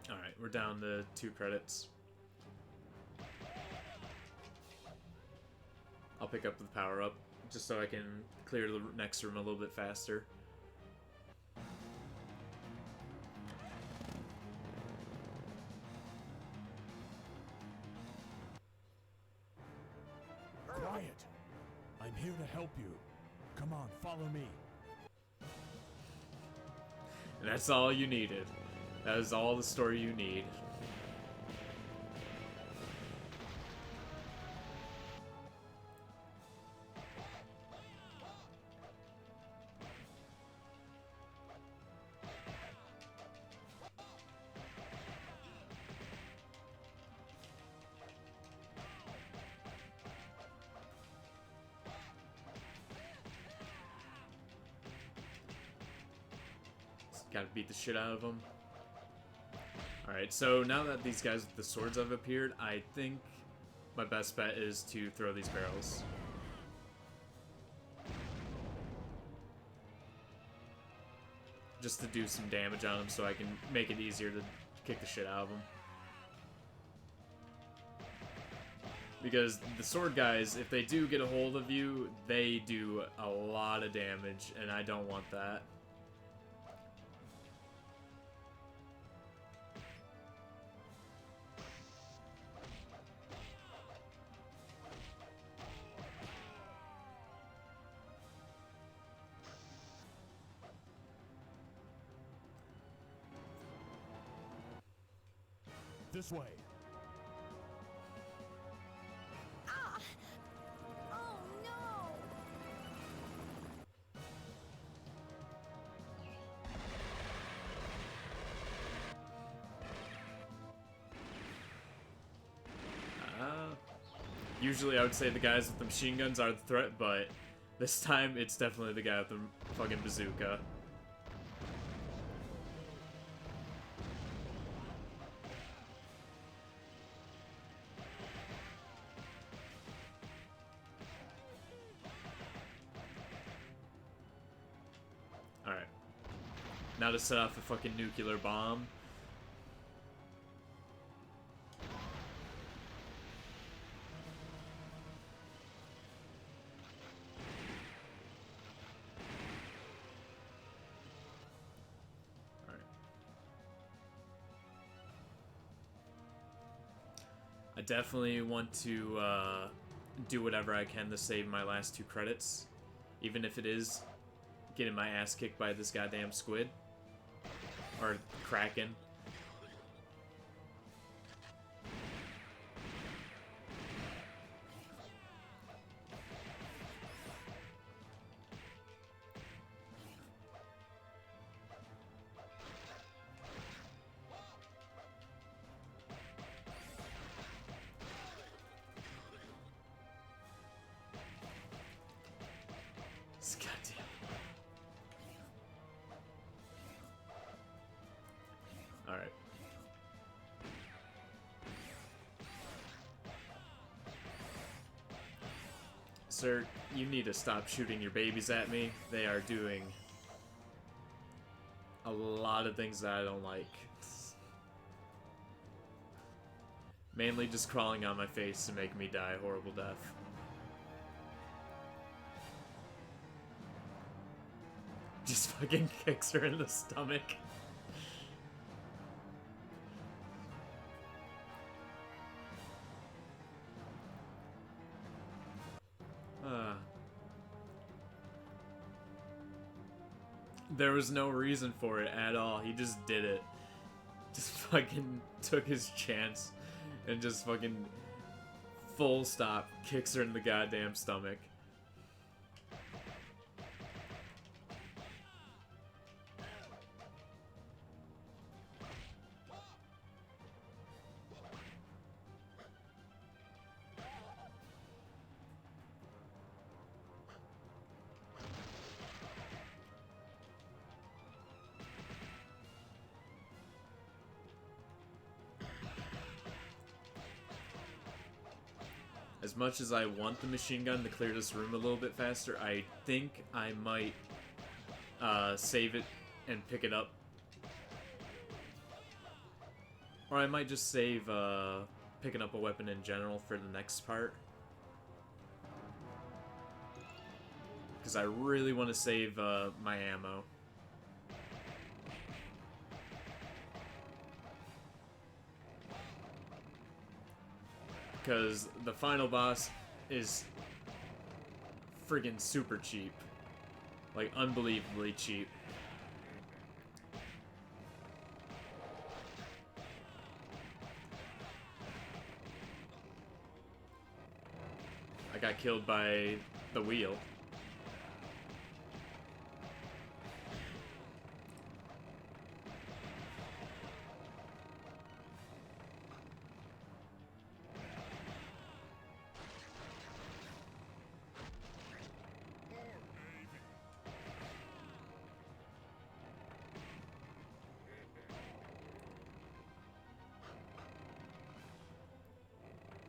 Alright, we're down to 2 credits. I'll pick up the power up, just so I can clear the next room a little bit faster. Quiet. I'm here to help you. Come on, follow me. And that's all you needed. That is all the story you need. Gotta beat the shit out of them. Alright, so now that these guys with the swords have appeared, I think my best bet is to throw these barrels. just to do some damage on him so I can make it easier to kick the shit out of him. Because the sword guys, if they do get a hold of you, they do a lot of damage, and I don't want that. This way. Ah! Oh no! Usually I would say the guys with the machine guns are the threat, but this time it's definitely the guy with the fucking bazooka. Alright. Now to set off a fucking nuclear bomb. I definitely want to do whatever I can to save my last 2 credits, even if it is getting my ass kicked by this goddamn squid. Or kraken. Goddamn. Alright. Sir, you need to stop shooting your babies at me. They are doing a lot of things that I don't like. Mainly just crawling on my face to make me die a horrible death. Just fucking kicks her in the stomach. There was no reason for it at all. He just did it. Just fucking took his chance and just fucking full stop kicks her in the goddamn stomach. As much as I want the machine gun to clear this room a little bit faster, I think I might save it and pick it up. Or I might just save picking up a weapon in general for the next part. Because I really want to save my ammo. Because the final boss is friggin' super cheap. Like, unbelievably cheap. I got killed by the wheel.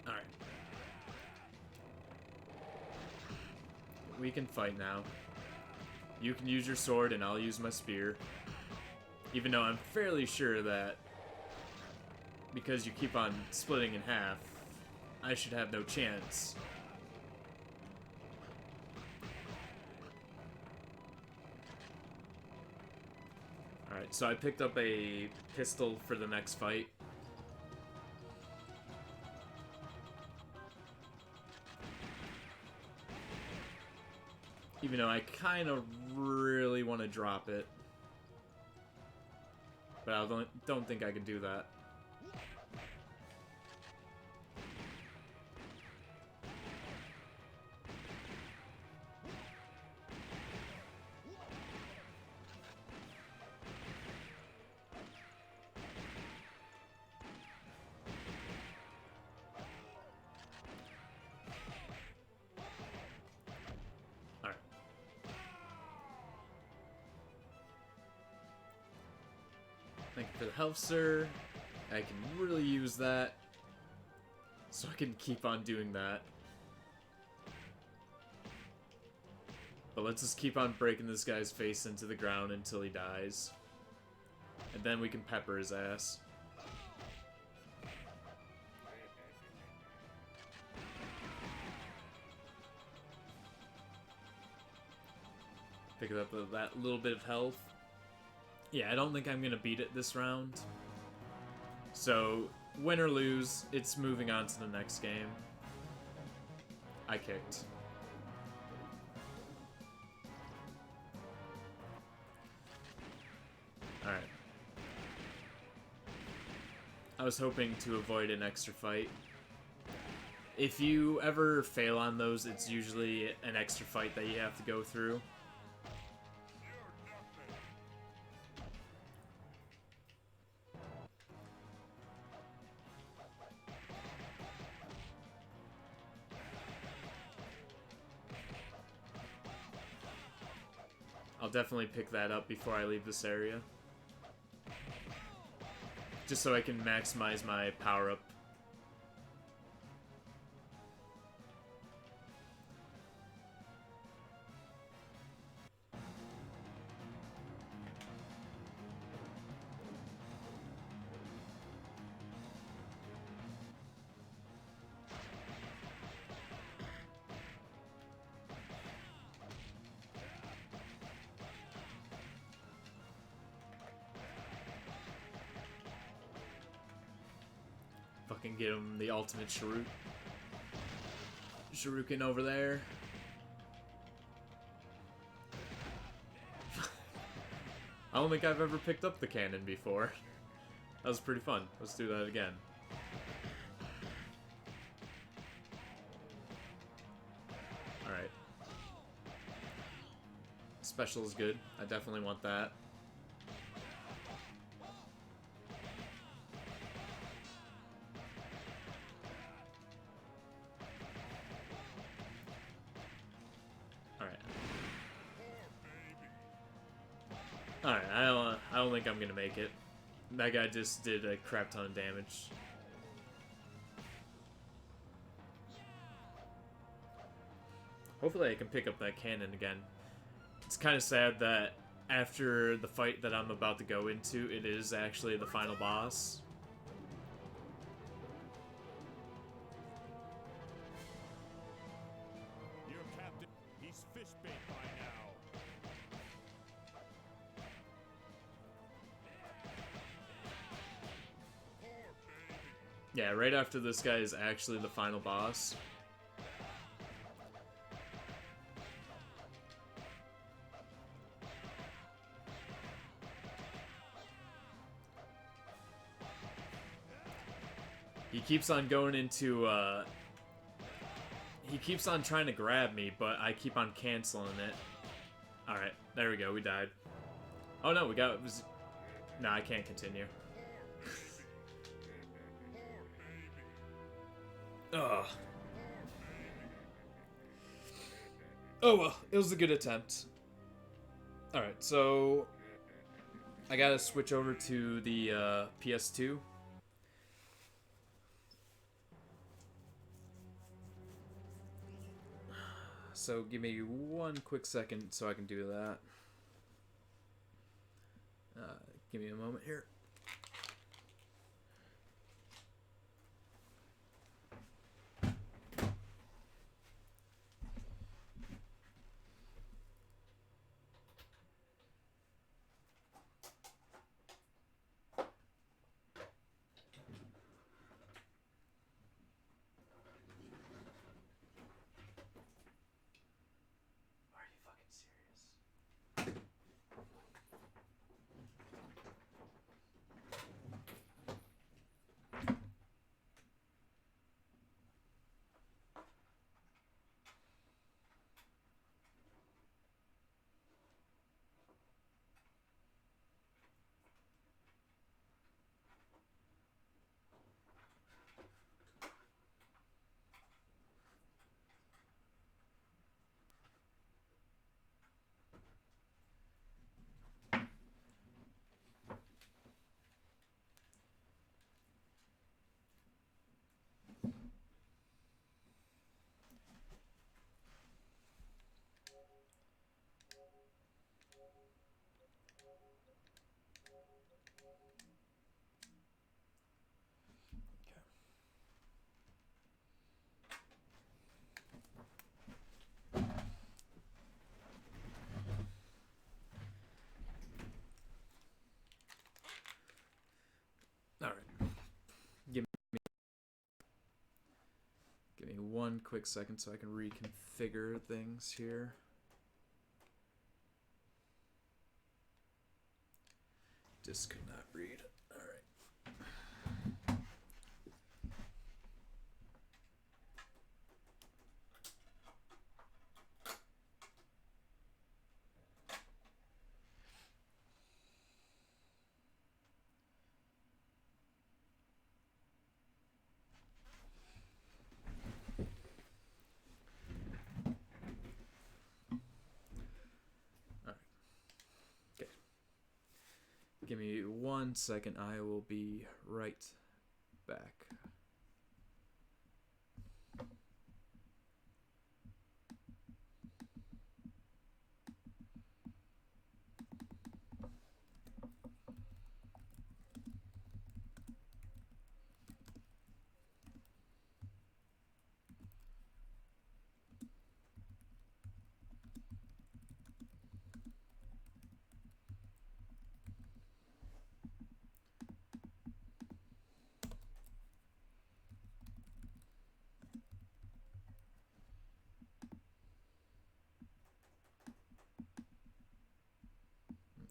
Alright. We can fight now. You can use your sword and I'll use my spear. Even though I'm fairly sure that because you keep on splitting in half, I should have no chance. Alright, so I picked up a pistol for the next fight. Even though I kind of really want to drop it. But I don't think I can do that. Thank you for the health, sir. I can really use that. So I can keep on doing that. But let's just keep on breaking this guy's face into the ground until he dies. And then we can pepper his ass. Pick up that little bit of health. Yeah, I don't think I'm going to beat it this round. So, win or lose, it's moving on to the next game. I kicked. Alright. I was hoping to avoid an extra fight. If you ever fail on those, it's usually an extra fight that you have to go through. I'll definitely pick that up before I leave this area. Just so I can maximize my power-up. Fucking get him the ultimate shuriken over there. I don't think I've ever picked up the cannon before. That was pretty fun. Let's do that again. Alright. Special is good. I definitely want that. Alright, I don't think I'm gonna make it. That guy just did a crap ton of damage. Hopefully I can pick up that cannon again. It's kind of sad that after the fight that I'm about to go into, it is actually the final boss. Your captain, he's fish bait by now. Yeah, right after this guy is actually the final boss. He keeps on going into, he keeps on trying to grab me, but I keep on canceling it. Alright, there we go, we died. Oh no, no, I can't continue. Ugh. Oh well, it was a good attempt. Alright, so I gotta switch over to the PS2. So give me one quick second so I can do that. Give me a moment here. Are you fucking serious? All right. Give me one quick second so I can reconfigure things here. Just could not read. All right. Okay. Give me 1 second. I will be right back.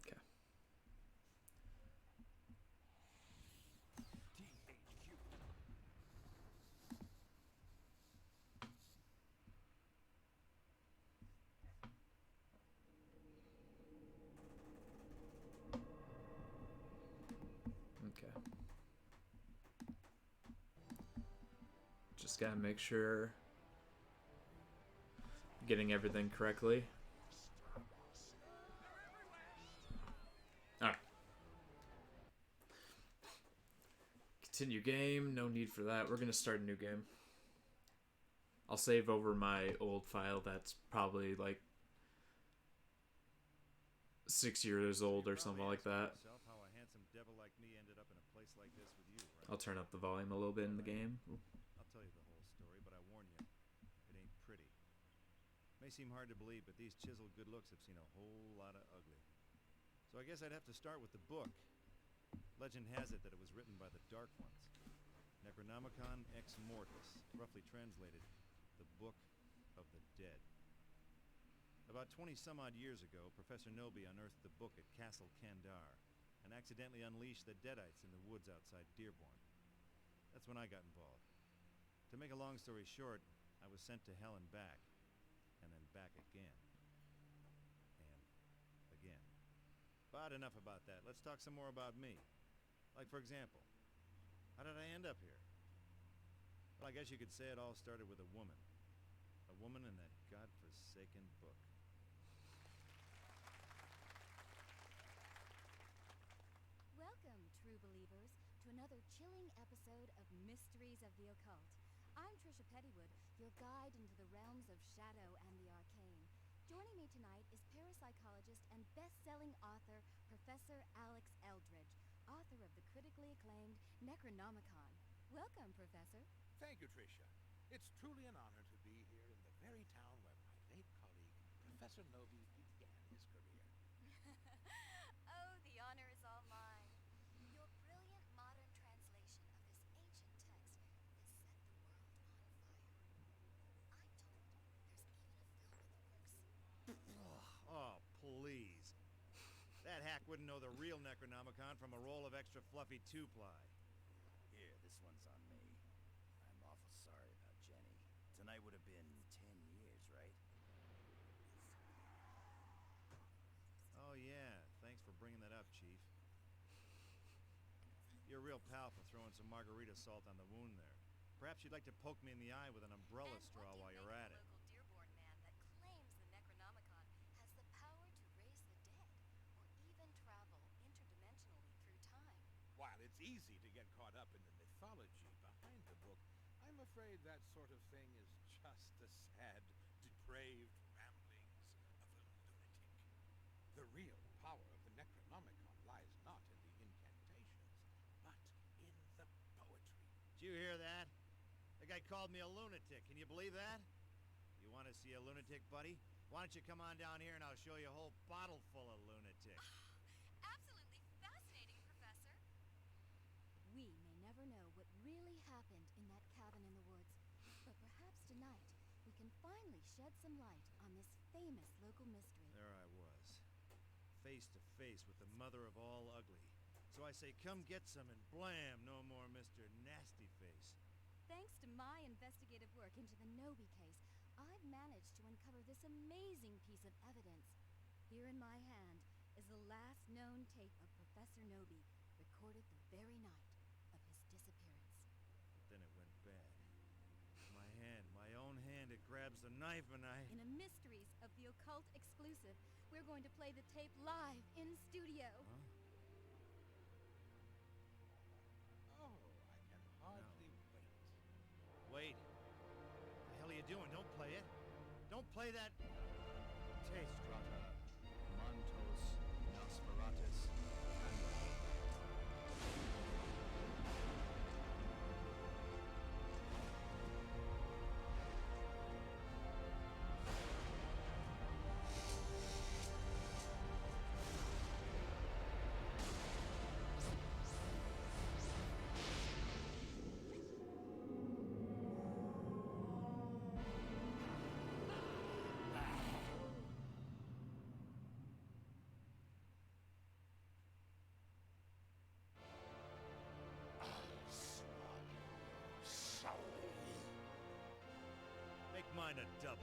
Okay. Okay. Just gotta make sure I'm getting everything correctly. Alright. Continue game. No need for that. We're gonna start a new game. I'll save over my old file that's probably like 6 years old or something like that. I'll turn up the volume a little bit in the game. I'll tell you the whole story, but I warn you, it ain't pretty. May seem hard to believe, but these chiseled good looks have seen a whole lot of ugly. So I guess I'd have to start with the book. Legend has it that it was written by the Dark Ones. Necronomicon Ex Mortis, roughly translated, the Book of the Dead. About 20 some odd years ago, Professor Noby unearthed the book at Castle Kandar and accidentally unleashed the Deadites in the woods outside Dearborn. That's when I got involved. To make a long story short, I was sent to hell and back, and then back again. And again. But enough about that. Let's talk some more about me. Like, for example, how did I end up here? Well, I guess you could say it all started with a woman. A woman in that godforsaken book. Welcome, true believers, to another chilling episode of Mysteries of the Occult. I'm Trisha Pettywood, your guide into the realms of shadow and the arcane. Joining me tonight is parapsychologist and best-selling author Professor Alex Eldridge, author of the critically acclaimed Necronomicon. Welcome, Professor. Thank you, Tricia. It's truly an honor to be here in the very town where my late colleague, Professor Nobi, began his career. Oh, the honor is all mine. Your brilliant modern translation of this ancient text has set the world on fire. I'm told there's even a film in the works. Oh, please. That hack wouldn't know the real Necronomicon from a roll of extra fluffy two-ply. Here, this one's on me. I'm awful sorry about Jenny. Tonight would have been 10 years, right? Oh, yeah. Thanks for bringing that up, Chief. You're a real pal for throwing some margarita salt on the wound there. Perhaps you'd like to poke me in the eye with an umbrella straw while you're at it. Local Dearborn man that claims the Necronomicon has the power to raise the dead, or even travel interdimensionally through time. While it's easy to get caught up in the mythology behind the book, I'm afraid that sort of thing is just the sad, depraved ramblings of a lunatic. The real power of the Necronomicon lies not in the incantations, but in the poetry. Did you hear that? The guy called me a lunatic. Can you believe that? You want to see a lunatic, buddy? Why don't you come on down here and I'll show you a whole bottle full of lunatics. Absolutely fascinating, Professor. We may never know what really happened in that cabin in the woods, but perhaps tonight we can finally shed some light on this famous local mystery. There I was, face to face with the mother of all ugly. So I say, come get some, and blam, no more Mr. Nasty Face. Thanks to my investigative work into the Nobi case, I've managed to uncover this amazing piece of evidence. Here in my hand is the last known tape of Professor Nobi, recorded the very night of his disappearance. But then it went bad. My own hand, it grabs the knife and In a Mysteries of the Occult exclusive, we're going to play the tape live in studio. Huh? Oh, I can hardly wait. Wait. What the hell are you doing? Don't play it. Don't play that tape. Strata, Montos, Nosferatus, Make mine a double.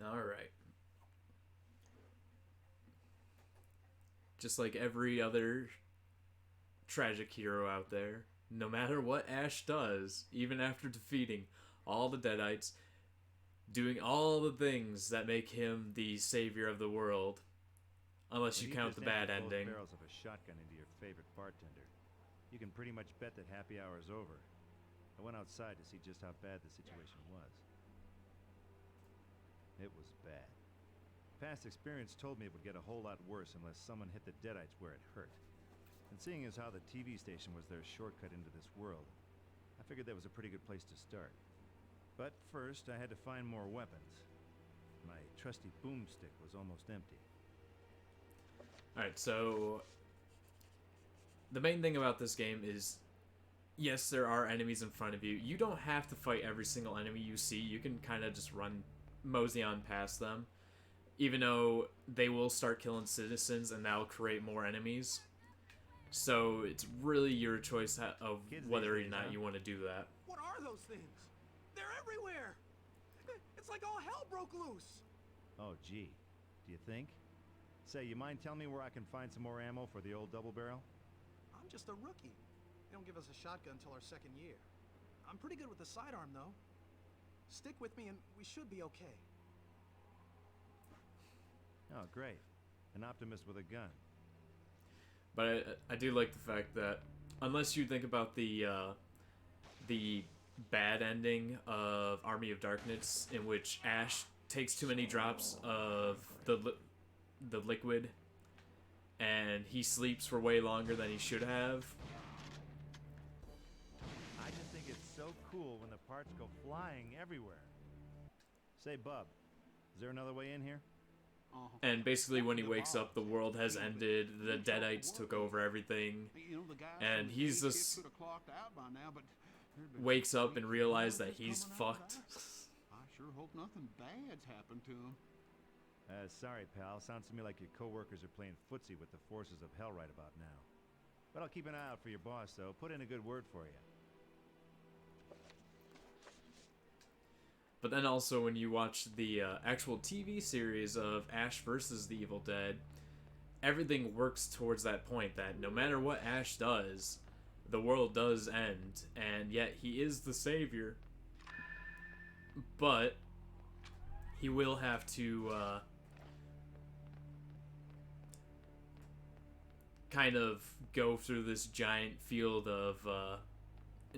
All right. Just like every other tragic hero out there, no matter what Ash does, even after defeating all the Deadites, doing all the things that make him the savior of the world, unless you count the bad ending. Both barrels of a shotgun into your favorite bartender. You can pretty much bet that happy hour is over. I went outside to see just how bad the situation was. It was bad. Past experience told me it would get a whole lot worse unless someone hit the Deadites where it hurt. And seeing as how the TV station was their shortcut into this world, I figured that was a pretty good place to start. But first, I had to find more weapons. My trusty boomstick was almost empty. Alright, so the main thing about this game is, yes, there are enemies in front of you. You don't have to fight every single enemy you see. You can kind of just mosey on past them. Even though they will start killing citizens and that'll create more enemies. So it's really your choice of whether or not you want to do that. What are those things? They're everywhere! It's like all hell broke loose! Oh, gee. Do you think? Say, you mind telling me where I can find some more ammo for the old double barrel? I'm just a rookie. They don't give us a shotgun until our second year. I'm pretty good with the sidearm, though. Stick with me and we should be okay. Oh, great. An optimist with a gun. But I do like the fact that, unless you think about the bad ending of Army of Darkness, in which Ash takes too many drops of the liquid, and he sleeps for way longer than he should have. I just think it's so cool when the parts go flying everywhere. Say, Bub, is there another way in here? And basically, when he wakes up, the world has ended. The Deadites took over everything, and he's just wakes up and realizes that he's fucked. I sure hope nothing bad's happened to him. Sorry, pal. Sounds to me like your coworkers are playing footsie with the forces of hell right about now. But I'll keep an eye out for your boss, though. Put in a good word for you. But then also, when you watch the actual TV series of Ash versus the Evil Dead, everything works towards that point that no matter what Ash does, the world does end, and yet he is the savior. But he will have to kind of go through this giant field of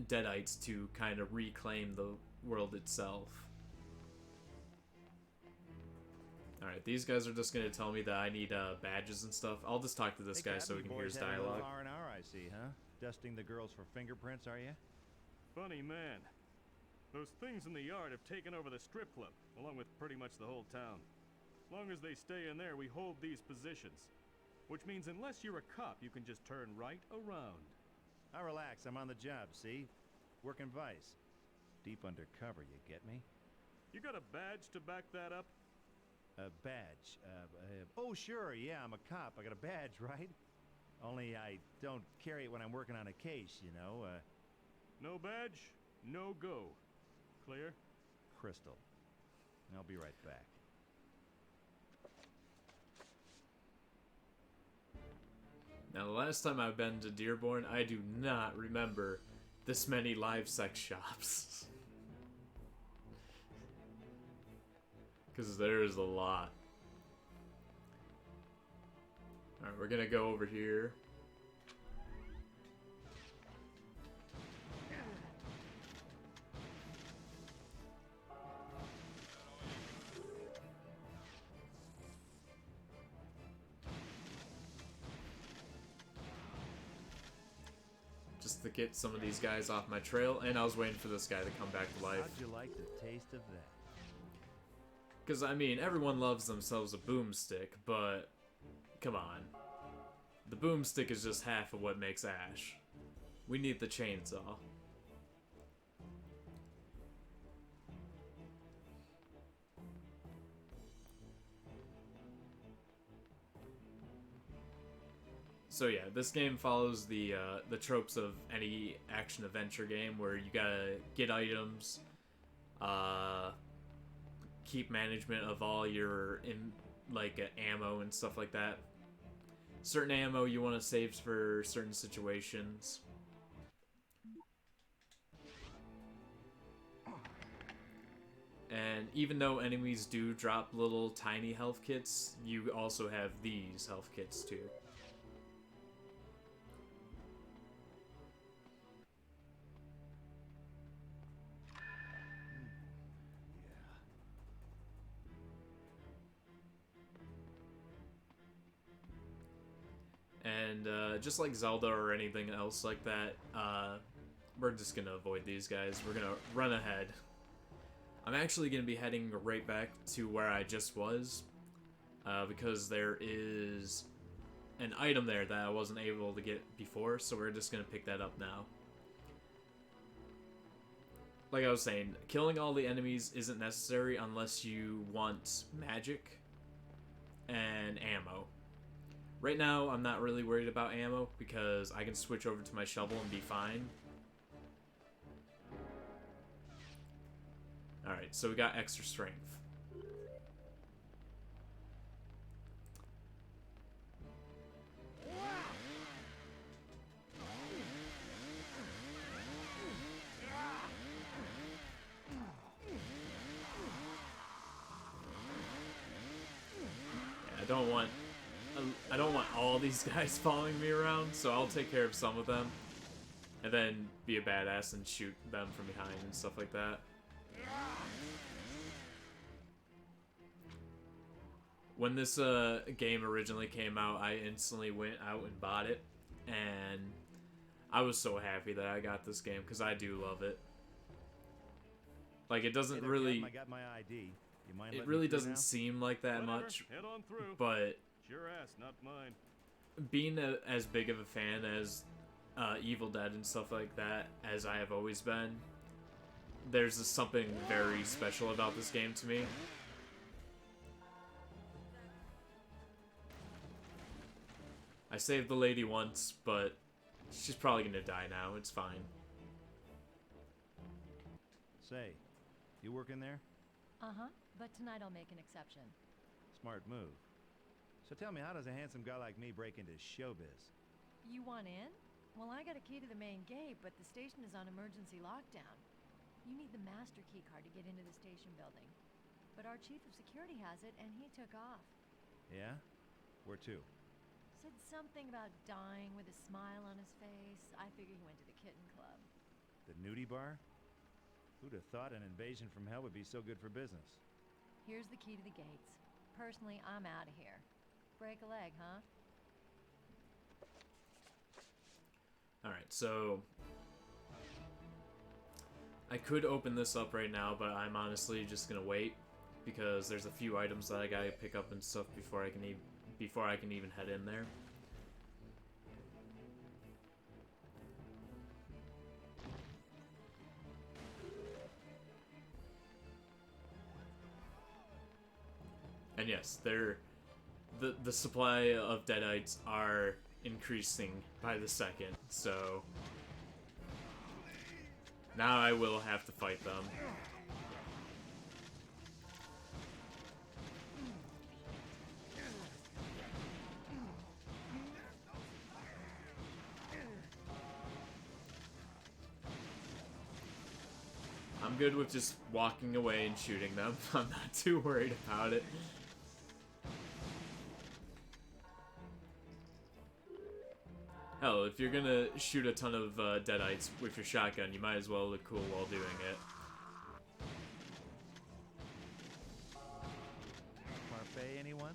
Deadites to kind of reclaim the world itself. Alright, these guys are just gonna tell me that I need badges and stuff. I'll just talk to this guy so we can hear his dialogue. R&R, I see, huh? Dusting the girls for fingerprints, are you? Funny man. Those things in the yard have taken over the strip club, along with pretty much the whole town. As long as they stay in there, we hold these positions. Which means unless you're a cop, you can just turn right around. Now relax, I'm on the job, see? Working Vice. Deep undercover, you get me? You got a badge to back that up? A badge. Oh, sure, yeah, I'm a cop. I got a badge, right? Only I don't carry it when I'm working on a case, you know? No badge, no go. Clear? Crystal. I'll be right back. Now, the last time I've been to Dearborn, I do not remember this many live sex shops. Because there's a lot. Alright, we're gonna go over here. Just to get some of these guys off my trail, and I was waiting for this guy to come back to life. How'd you like the taste of that? Because, I mean, everyone loves themselves a boomstick, but come on. The boomstick is just half of what makes Ash. We need the chainsaw. So yeah, this game follows the tropes of any action-adventure game where you gotta get items, keep management of all your ammo and stuff like that. Certain ammo you want to save for certain situations. And even though enemies do drop little tiny health kits, you also have these health kits too. And just like Zelda or anything else like that, we're just gonna avoid these guys. We're gonna run ahead. I'm actually gonna be heading right back to where I just was, because there is an item there that I wasn't able to get before, so we're just gonna pick that up now. Like I was saying, killing all the enemies isn't necessary unless you want magic and ammo. Right now, I'm not really worried about ammo because I can switch over to my shovel and be fine. Alright, so we got extra strength. Yeah, I don't want I don't want all these guys following me around, so I'll take care of some of them. And then be a badass and shoot them from behind and stuff like that. When this game originally came out, I instantly went out and bought it. And I was so happy that I got this game, because I do love it. Like, it doesn't really... I got my ID. You mind It letting really me through doesn't now? seem like that Whatever, much, head on through. but It's your ass, not mine. being as big of a fan as Evil Dead and stuff like that as I have always been, there's just something very special about this game to me. I saved the lady once, but she's probably gonna die now. It's fine. Say, you work in there? Uh-huh, but tonight I'll make an exception. Smart move. So tell me, how does a handsome guy like me break into showbiz? You want in? Well, I got a key to the main gate, but the station is on emergency lockdown. You need the master key card to get into the station building. But our chief of security has it, and he took off. Yeah? Where to? Said something about dying with a smile on his face. I figure he went to the kitten club. The nudie bar? Who'd have thought an invasion from hell would be so good for business? Here's the key to the gates. Personally, I'm out of here. Break a leg, huh? Alright, so... I could open this up right now, but I'm honestly just gonna wait, because there's a few items that I gotta pick up and stuff before I can even head in there. And yes, the supply of deadites are increasing by the second, so now I will have to fight them. I'm good with just walking away and shooting them. I'm not too worried about it. Hell, if you're gonna shoot a ton of deadites with your shotgun, you might as well look cool while doing it. Parfait, anyone?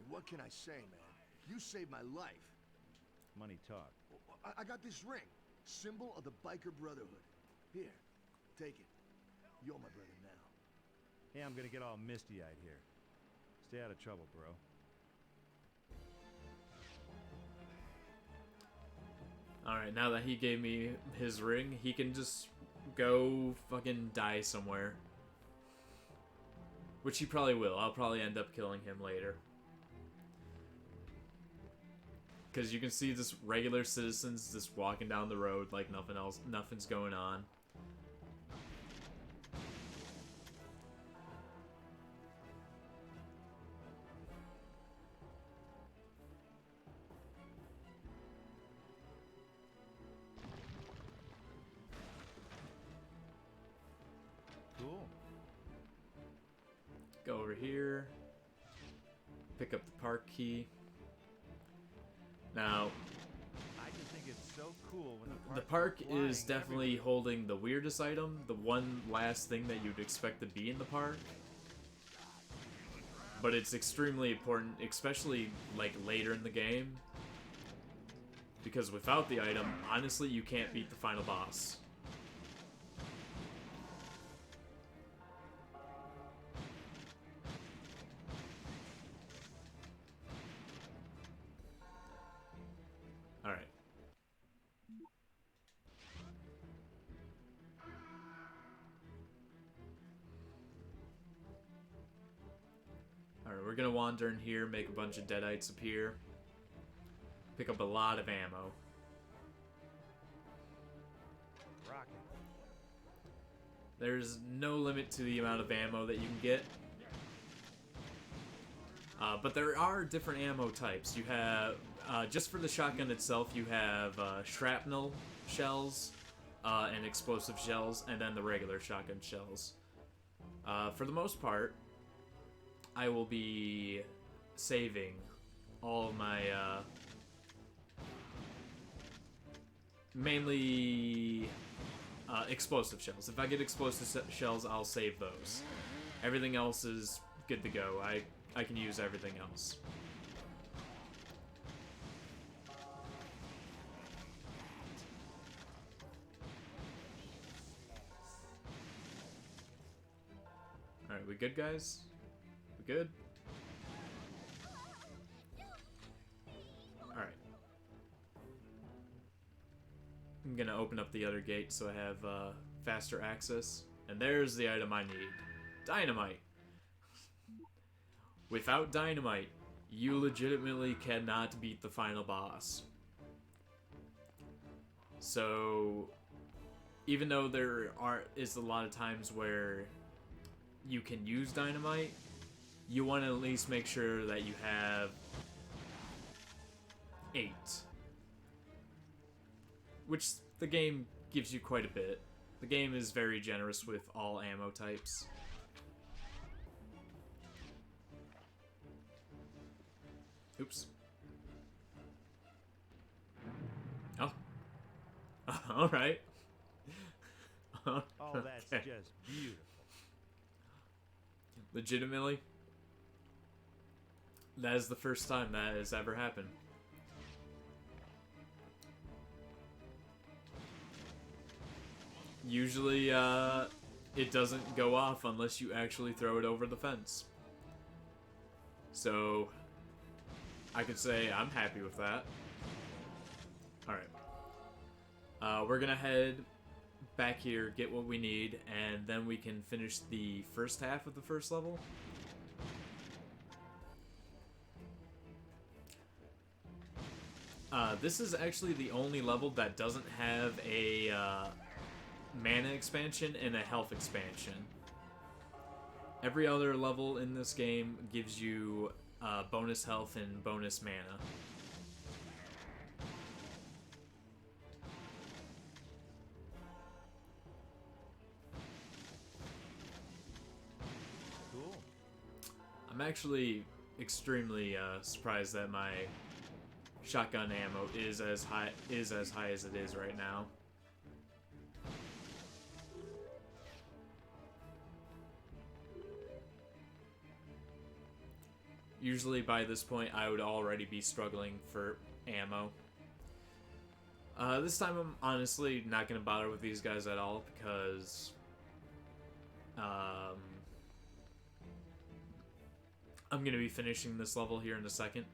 What can I say, man? You saved my life. Money talk. I got this ring, symbol of the Biker Brotherhood. Here, take it. You're my brother now. Hey, I'm gonna get all misty-eyed here. Stay out of trouble, bro. Alright, now that he gave me his ring, he can just go fucking die somewhere. Which he probably will. I'll probably end up killing him later. Because you can see just regular citizens just walking down the road like nothing's going on. Cool. Go over here. Pick up the park key. Now, I just think it's so cool when the the park park is definitely holding the weirdest item, the one last thing that you'd expect to be in the park. But it's extremely important, especially like later in the game. Because without the item, honestly, you can't beat the final boss. Alright. Alright, we're gonna wander in here, make a bunch of deadites appear. Pick up a lot of ammo. Rocket. There's no limit to the amount of ammo that you can get. But there are different ammo types. You have, just for the shotgun itself, you have shrapnel shells and explosive shells, and then the regular shotgun shells. For the most part, I will be saving all of my, mainly, explosive shells. If I get explosive shells, I'll save those. Everything else is good to go. I can use everything else. Alright, we good, guys? We good? Alright. I'm gonna open up the other gate so I have faster access. And there's the item I need. Dynamite! Without dynamite, you legitimately cannot beat the final boss. So, even though there is a lot of times where you can use dynamite, you want to at least make sure that you have 8. Which the game gives you quite a bit. The game is very generous with all ammo types. Oops. Oh. Alright. Oh, that's just beautiful. Legitimately, that is the first time that has ever happened. Usually, it doesn't go off unless you actually throw it over the fence. So, I could say I'm happy with that. Alright. We're gonna head back here, get what we need, and then we can finish the first half of the first level. This is actually the only level that doesn't have a mana expansion and a health expansion. Every other level in this game gives you bonus health and bonus mana. Cool. I'm actually extremely surprised that my shotgun ammo is as high as it is right now. Usually by this point I would already be struggling for ammo. This time I'm honestly not going to bother with these guys at all because I'm going to be finishing this level here in a second.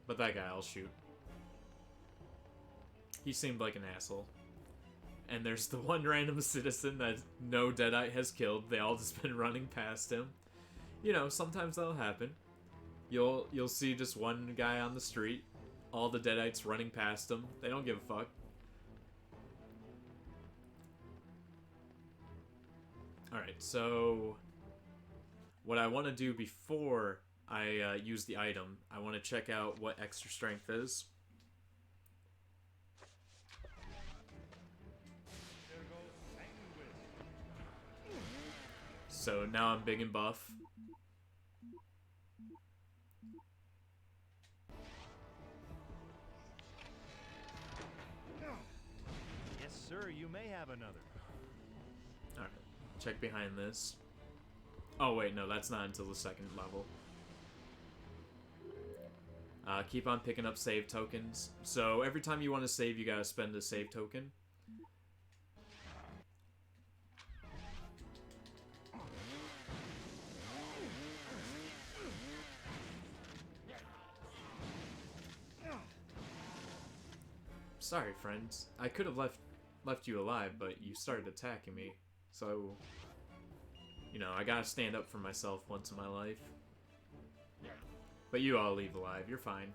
But that guy I'll shoot. He seemed like an asshole. And there's the one random citizen that no Deadite has killed. They all just been running past him. You know, sometimes that'll happen. You'll see just one guy on the street, all the Deadites running past him. They don't give a fuck. Alright, so what I want to do before I use the item, I want to check out what extra strength is. So now I'm big and buff. Yes, sir, you may have another. Alright, check behind this. Oh wait, no, that's not until the second level. Keep on picking up save tokens. So every time you want to save, you gotta spend a save token. Sorry, friends. I could have left you alive, but you started attacking me. So, you know, I gotta stand up for myself once in my life. But you all leave alive. You're fine.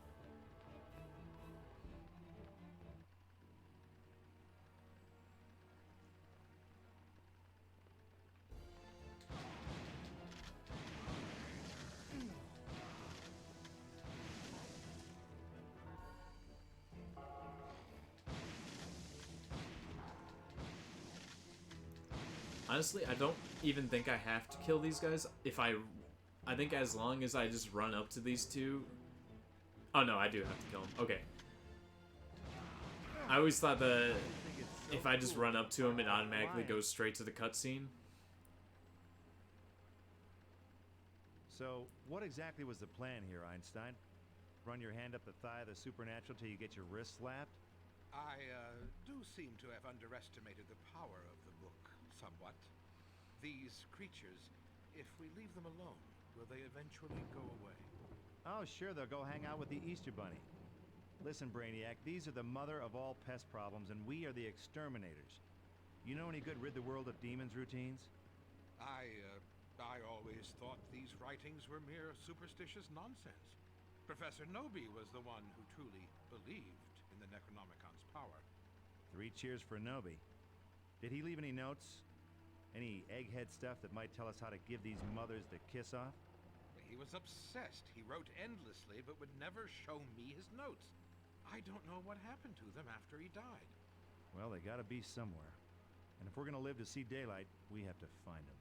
Honestly, I don't even think I have to kill these guys. I think as long as I just run up to these two... Oh no, I do have to kill them. Okay. I always thought that if I just run up to him, it automatically goes straight to the cutscene. So, what exactly was the plan here, Einstein? Run your hand up the thigh of the supernatural till you get your wrist slapped? I do seem to have underestimated the power of the book somewhat. These creatures, if we leave them alone, will they eventually go away? Oh, sure, they'll go hang out with the Easter Bunny. Listen, Brainiac, these are the mother of all pest problems, and we are the exterminators. You know any good rid the world of demons routines? I always thought these writings were mere superstitious nonsense. Professor Nobi was the one who truly believed in the Necronomicon's power. 3 cheers for Nobi. Did he leave any notes? Any egghead stuff that might tell us how to give these mothers the kiss off? He was obsessed. He wrote endlessly, but would never show me his notes. I don't know what happened to them after he died. Well, they gotta be somewhere. And if we're gonna live to see daylight, we have to find them.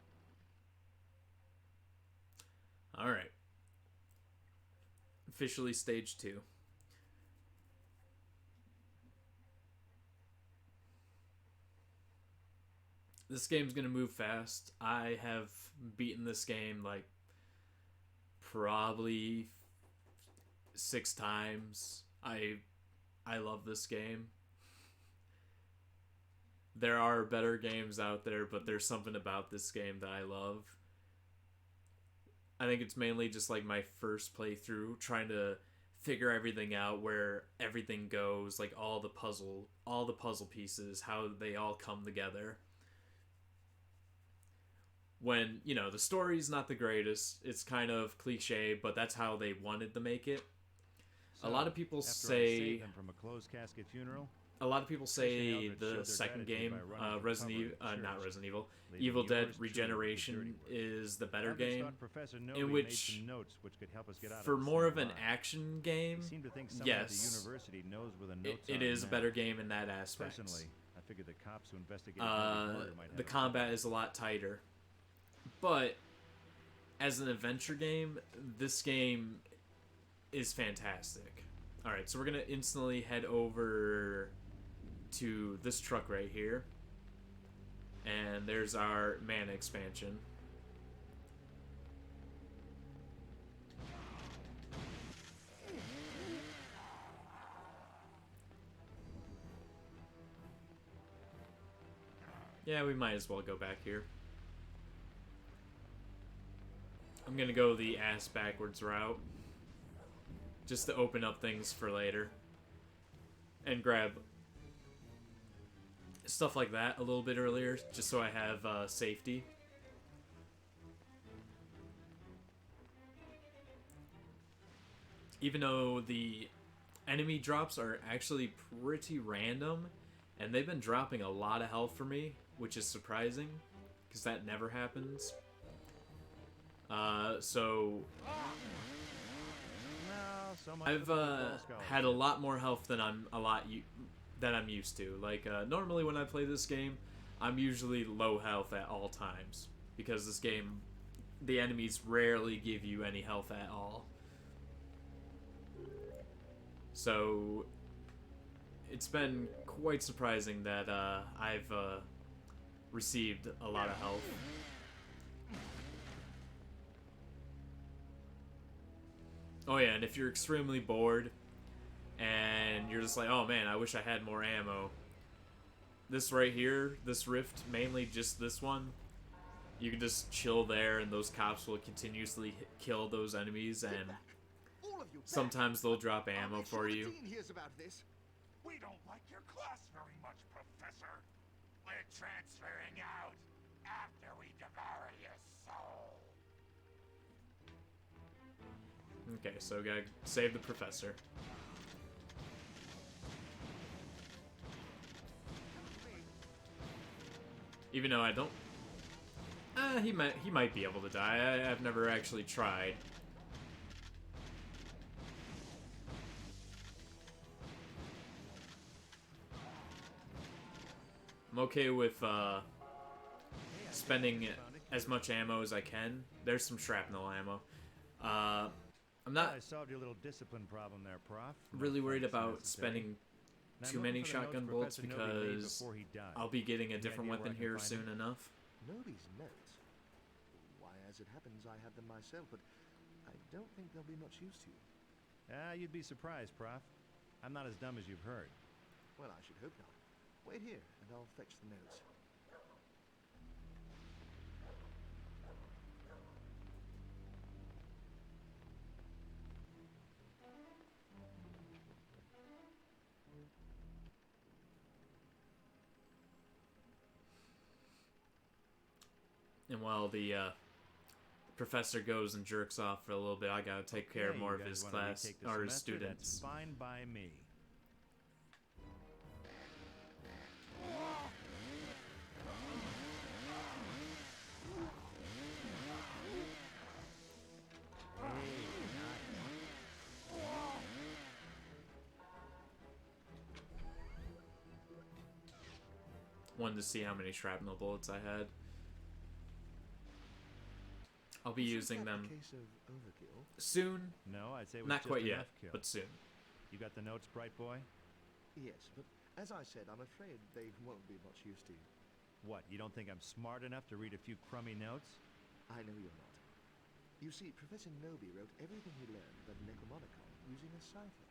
Alright. Officially stage 2. This game's gonna move fast. I have beaten this game like probably 6 times. I love this game. There are better games out there, but there's something about this game that I love. I think it's mainly just like my first playthrough, trying to figure everything out, where everything goes, like all the puzzle pieces, how they all come together. When, you know, the story's not the greatest, it's kind of cliche, but that's how they wanted to make it. So, a lot of people after I say saved them from a closed casket funeral, a lot of people say Eldritch showed the their second gratitude game, by running for Resident cover Evil, in the not church, Resident Evil, leaving Evil Dead yours truly with the Regeneration dirty work. is the better Others game. thought Professor Nobi in made which, some notes which could help us get out for of the more same of an line. action game, They seem to think someone yes, at the university knows where the notes it are is a now. better game in that aspect. Personally, I figured the cops who investigated Nobi's murder might have The a combat better. is a lot tighter, but as an adventure game, this game is fantastic. Alright, so we're gonna instantly head over to this truck right here, and there's our mana expansion. Yeah, we might as well go back here. I'm gonna go the ass backwards route, just to open up things for later, and grab stuff like that a little bit earlier, just so I have safety. Even though the enemy drops are actually pretty random, and they've been dropping a lot of health for me, which is surprising, because that never happens. So So much I've for the football scholarship. had a lot more health than I'm used to. Like normally when I play this game, I'm usually low health at all times, because this game, the enemies rarely give you any health at all. So it's been quite surprising that I've received a lot of health. Oh yeah, and if you're extremely bored and you're just like, oh man, I wish I had more ammo, this right here, this rift, mainly just this one, you can just chill there and those cops will continuously kill those enemies, and sometimes they'll drop ammo for you. Hears about this. We don't like your class very much, Professor. We're transferring out after we devour your soul. Okay, so we gotta save the professor. Even though I don't... he might be able to die. I've never actually tried. I'm okay with spending as much ammo as I can. There's some shrapnel ammo. I'm not I solved your little discipline problem there, Prof. really No worried thanks about necessary. spending And I'm too looking many for the shotgun notes bullets Professor Nobi made because before he died. I'll be getting a Any different idea where weapon I can here find soon them? enough. Nobody's notes? Why, as it happens, I have them myself, but I don't think they'll be much use to you. You'd be surprised, Prof. I'm not as dumb as you've heard. Well, I should hope not. Wait here, and I'll fetch the notes. And while the professor goes and jerks off for a little bit, I gotta take care of Okay, more you of guys his wanna class retake the or his semester? students. That's fine by me. Wanted to see how many shrapnel bullets I had. I'll be using them A case of overkill? soon. No, I'd say it was Not just quite yet, enough kill. but soon. You got the notes, bright boy? Yes, but as I said, I'm afraid they won't be much use to you. What, you don't think I'm smart enough to read a few crummy notes? I know you're not. You see, Professor Nobi wrote everything he learned about the Necromonicon using a cipher.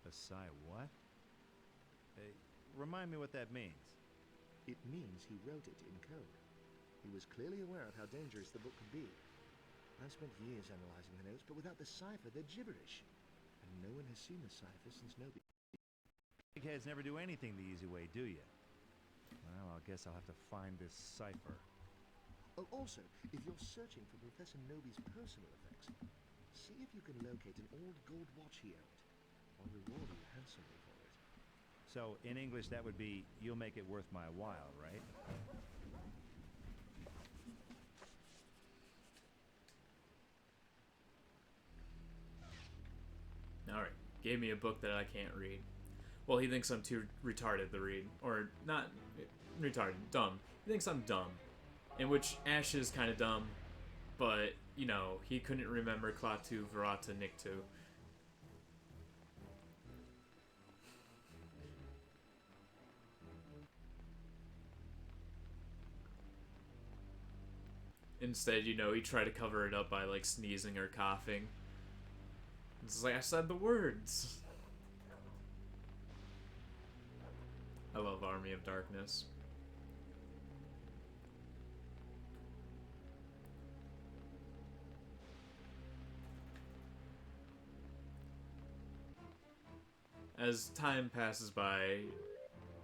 A what? Remind me what that means. It means he wrote it in code. He was clearly aware of how dangerous the book could be. I've spent years analyzing the notes, but without the cipher, they're gibberish. And no one has seen the cipher since Nobi. Big heads never do anything the easy way, do you? Well, I guess I'll have to find this cipher. Oh, also, if you're searching for Professor Nobi's personal effects, see if you can locate an old gold watch he owned. I'll reward you handsomely for it. So, in English, that would be, you'll make it worth my while, right? Alright, gave me a book that I can't read. Well, he thinks I'm too retarded to read. Or, not retarded, dumb. He thinks I'm dumb. In which Ash is kind of dumb, but, you know, he couldn't remember Klaatu, Verata, Nikto. Instead, you know, he tried to cover it up by, like, sneezing or coughing. It's like, I said the words. I love Army of Darkness. As time passes by,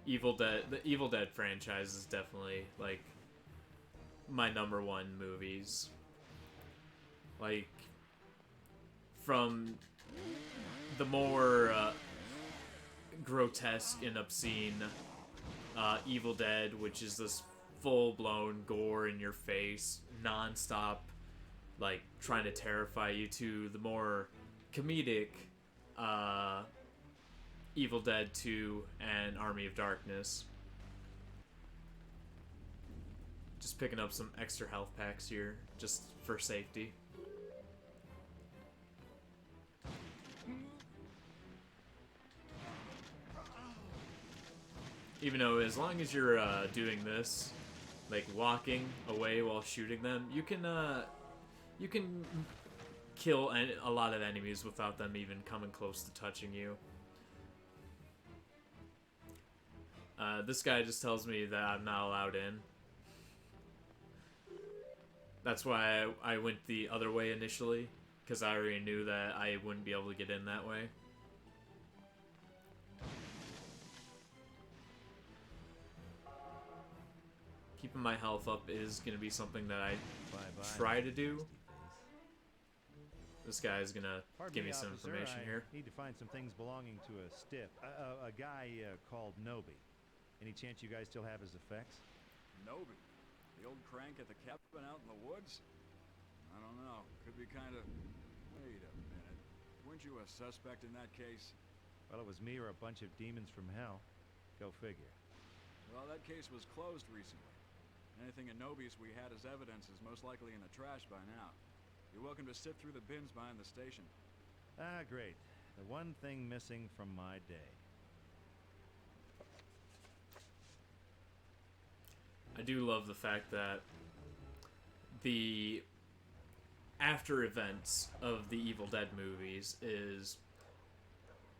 the Evil Dead franchise is definitely, like, my #1 movies. Like, from the more grotesque and obscene Evil Dead, which is this full-blown gore in your face, non-stop, like, trying to terrify you, to the more comedic Evil Dead 2 and Army of Darkness. Just picking up some extra health packs here, just for safety. Even though, as long as you're doing this, like walking away while shooting them, you can kill a lot of enemies without them even coming close to touching you. This guy just tells me that I'm not allowed in. That's why I went the other way initially, because I already knew that I wouldn't be able to get in that way. Keeping my health up is going to be something that I try to do. This guy's going to give me some information here. I need to find some things belonging to a stiff, a guy called Nobi. Any chance you guys still have his effects? Nobi? The old crank at the cabin out in the woods? I don't know. Could be kind of... Wait a minute. Weren't you a suspect in that case? Well, it was me or a bunch of demons from hell. Go figure. Well, that case was closed recently. Anything Anobi's we had as evidence is most likely in the trash by now. You're welcome to sift through the bins behind the station. Ah, great. The one thing missing from my day. I do love the fact that the after events of the Evil Dead movies is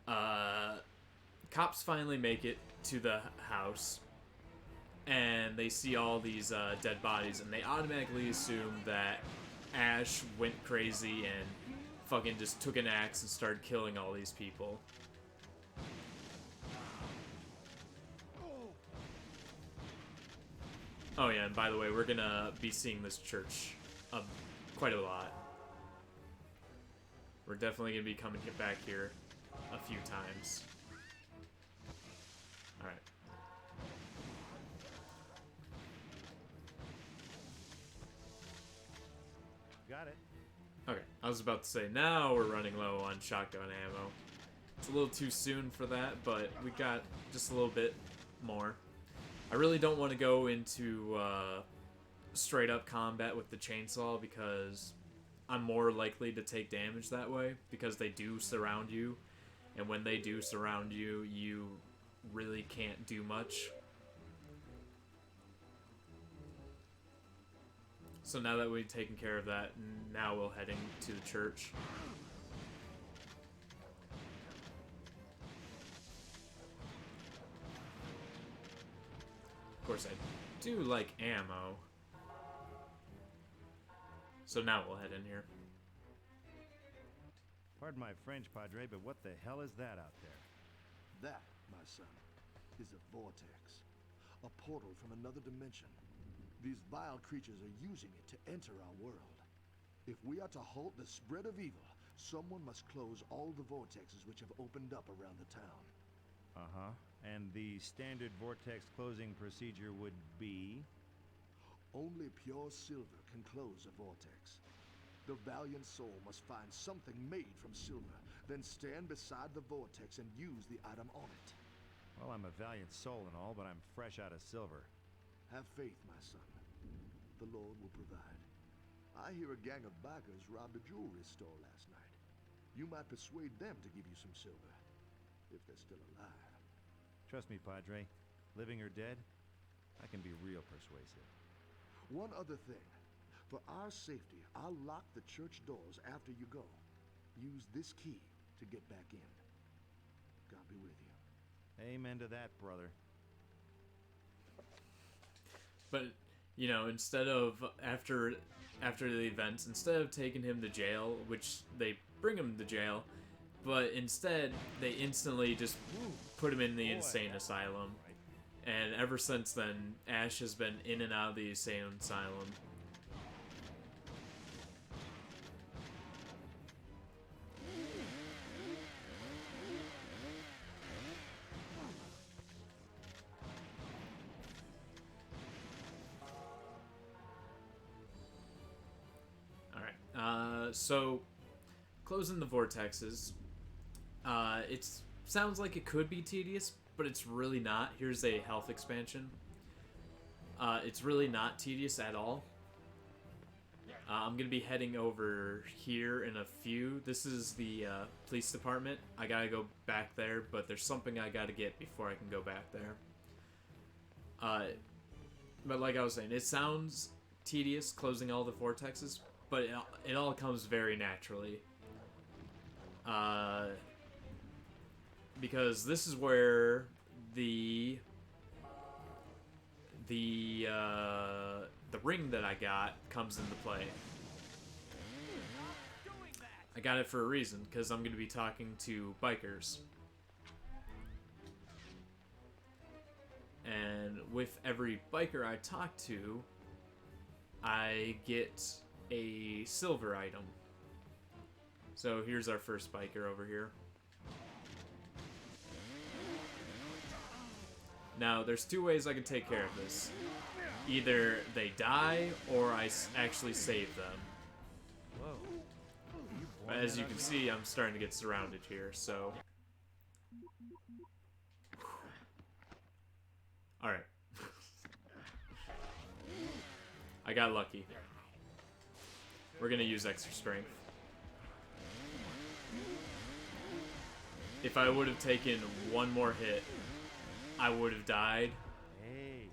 cops finally make it to the house and they see all these dead bodies and they automatically assume that Ash went crazy and fucking just took an axe and started killing all these people. Oh yeah, and by the way, we're gonna be seeing this church quite a lot. We're definitely gonna be coming back here a few times. Alright. Got it. Okay, I was about to say, now we're running low on shotgun ammo. It's a little too soon for that, but we got just a little bit more. I really don't want to go into straight up combat with the chainsaw because I'm more likely to take damage that way because they do surround you, and when they do surround you, you really can't do much. So now that we've taken care of that, now we're heading to the church. Of course, I do like ammo. So now we'll head in here. Pardon my French, Padre, but what the hell is that out there? That, my son, is a vortex. A portal from another dimension. These vile creatures are using it to enter our world. If we are to halt the spread of evil, someone must close all the vortexes which have opened up around the town. Uh-huh. And the standard vortex closing procedure would be? Only pure silver can close a vortex. The valiant soul must find something made from silver, then stand beside the vortex and use the item on it. Well, I'm a valiant soul and all, but I'm fresh out of silver. Have faith, my son. The Lord will provide. I hear a gang of bikers robbed a jewelry store last night. You might persuade them to give you some silver, if they're still alive. Trust me, Padre. Living or dead, I can be real persuasive. One other thing. For our safety, I'll lock the church doors after you go. Use this key to get back in. God be with you. Amen to that, brother. But, you know, instead of, after the events, instead of taking him to jail, which they bring him to jail, but instead they instantly just put him in the insane asylum. And ever since then, Ash has been in and out of the insane asylum. So, closing the vortexes, it sounds like it could be tedious, but it's really not. Here's a health expansion. It's really not tedious at all. I'm going to be heading over here in a few. This is the police department. I gotta go back there, but there's something I gotta get before I can go back there. But like I was saying, it sounds tedious closing all the vortexes, but it all comes very naturally. Because this is where the ring that I got comes into play. I got it for a reason, because I'm going to be talking to bikers. And with every biker I talk to, I get a silver item. So here's our first biker over here. Now, there's two ways I can take care of this. Either they die, or I actually save them. Whoa. But as you can see, I'm starting to get surrounded here, so... Alright. I got lucky. We're gonna use extra strength. If I would have taken one more hit, I would have died.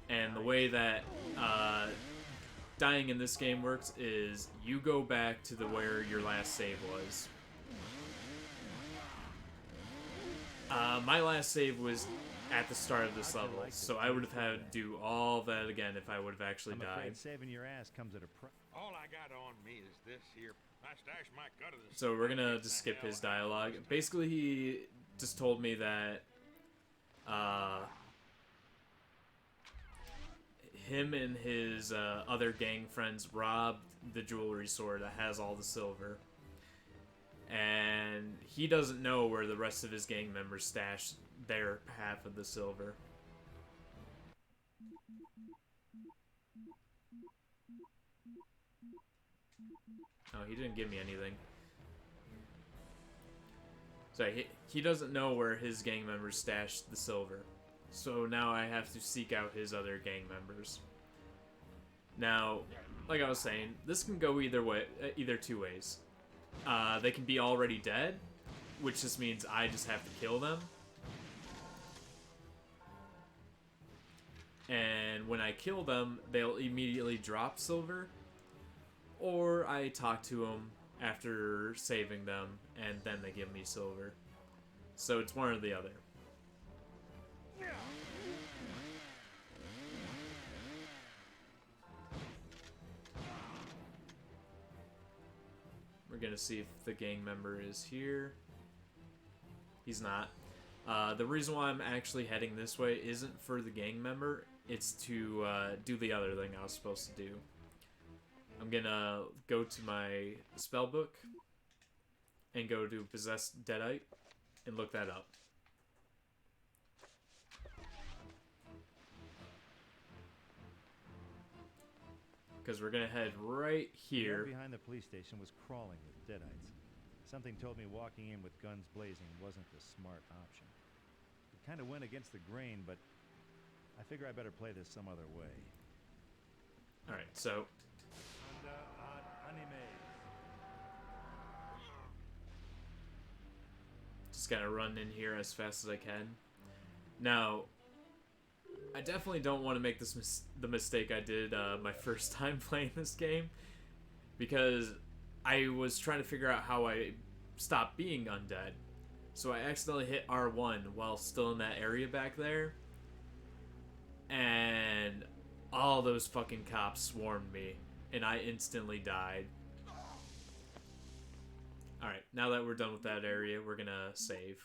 And the way that dying in this game works is you go back to where your last save was. My last save was at the start of this level, so I would have had to do all that again if I would have actually I'm died. afraid saving your ass comes at a price. All I got on me is this here. I stashed my cut of the So we're gonna just skip his dialogue. Basically, he just told me that him and his other gang friends robbed the jewelry store that has all the silver. And he doesn't know where the rest of his gang members stashed their half of the silver. Oh, he didn't give me anything. So he doesn't know where his gang members stashed the silver. So now I have to seek out his other gang members. Now, like I was saying, this can go either two ways. They can be already dead, which just means I just have to kill them. And when I kill them, they'll immediately drop silver. Or I talk to them after saving them, and then they give me silver. So it's one or the other. We're gonna see if the gang member is here. He's not. The reason why I'm actually heading this way isn't for the gang member, it's to do the other thing I was supposed to do. I'm gonna go to my spell book and go to Possess Deadite and look that up. Because we're gonna head right here. The man behind the police station was crawling with deadites. Something told me walking in with guns blazing wasn't the smart option. It kind of went against the grain, but I figure I better play this some other way. Alright, so just gotta run in here as fast as I can. Now, I definitely don't want to make this the mistake I did my first time playing this game, because I was trying to figure out how I stopped being undead. So I accidentally hit R1 while still in that area back there, and all those fucking cops swarmed me, and I instantly died. Alright, now that we're done with that area, we're gonna save.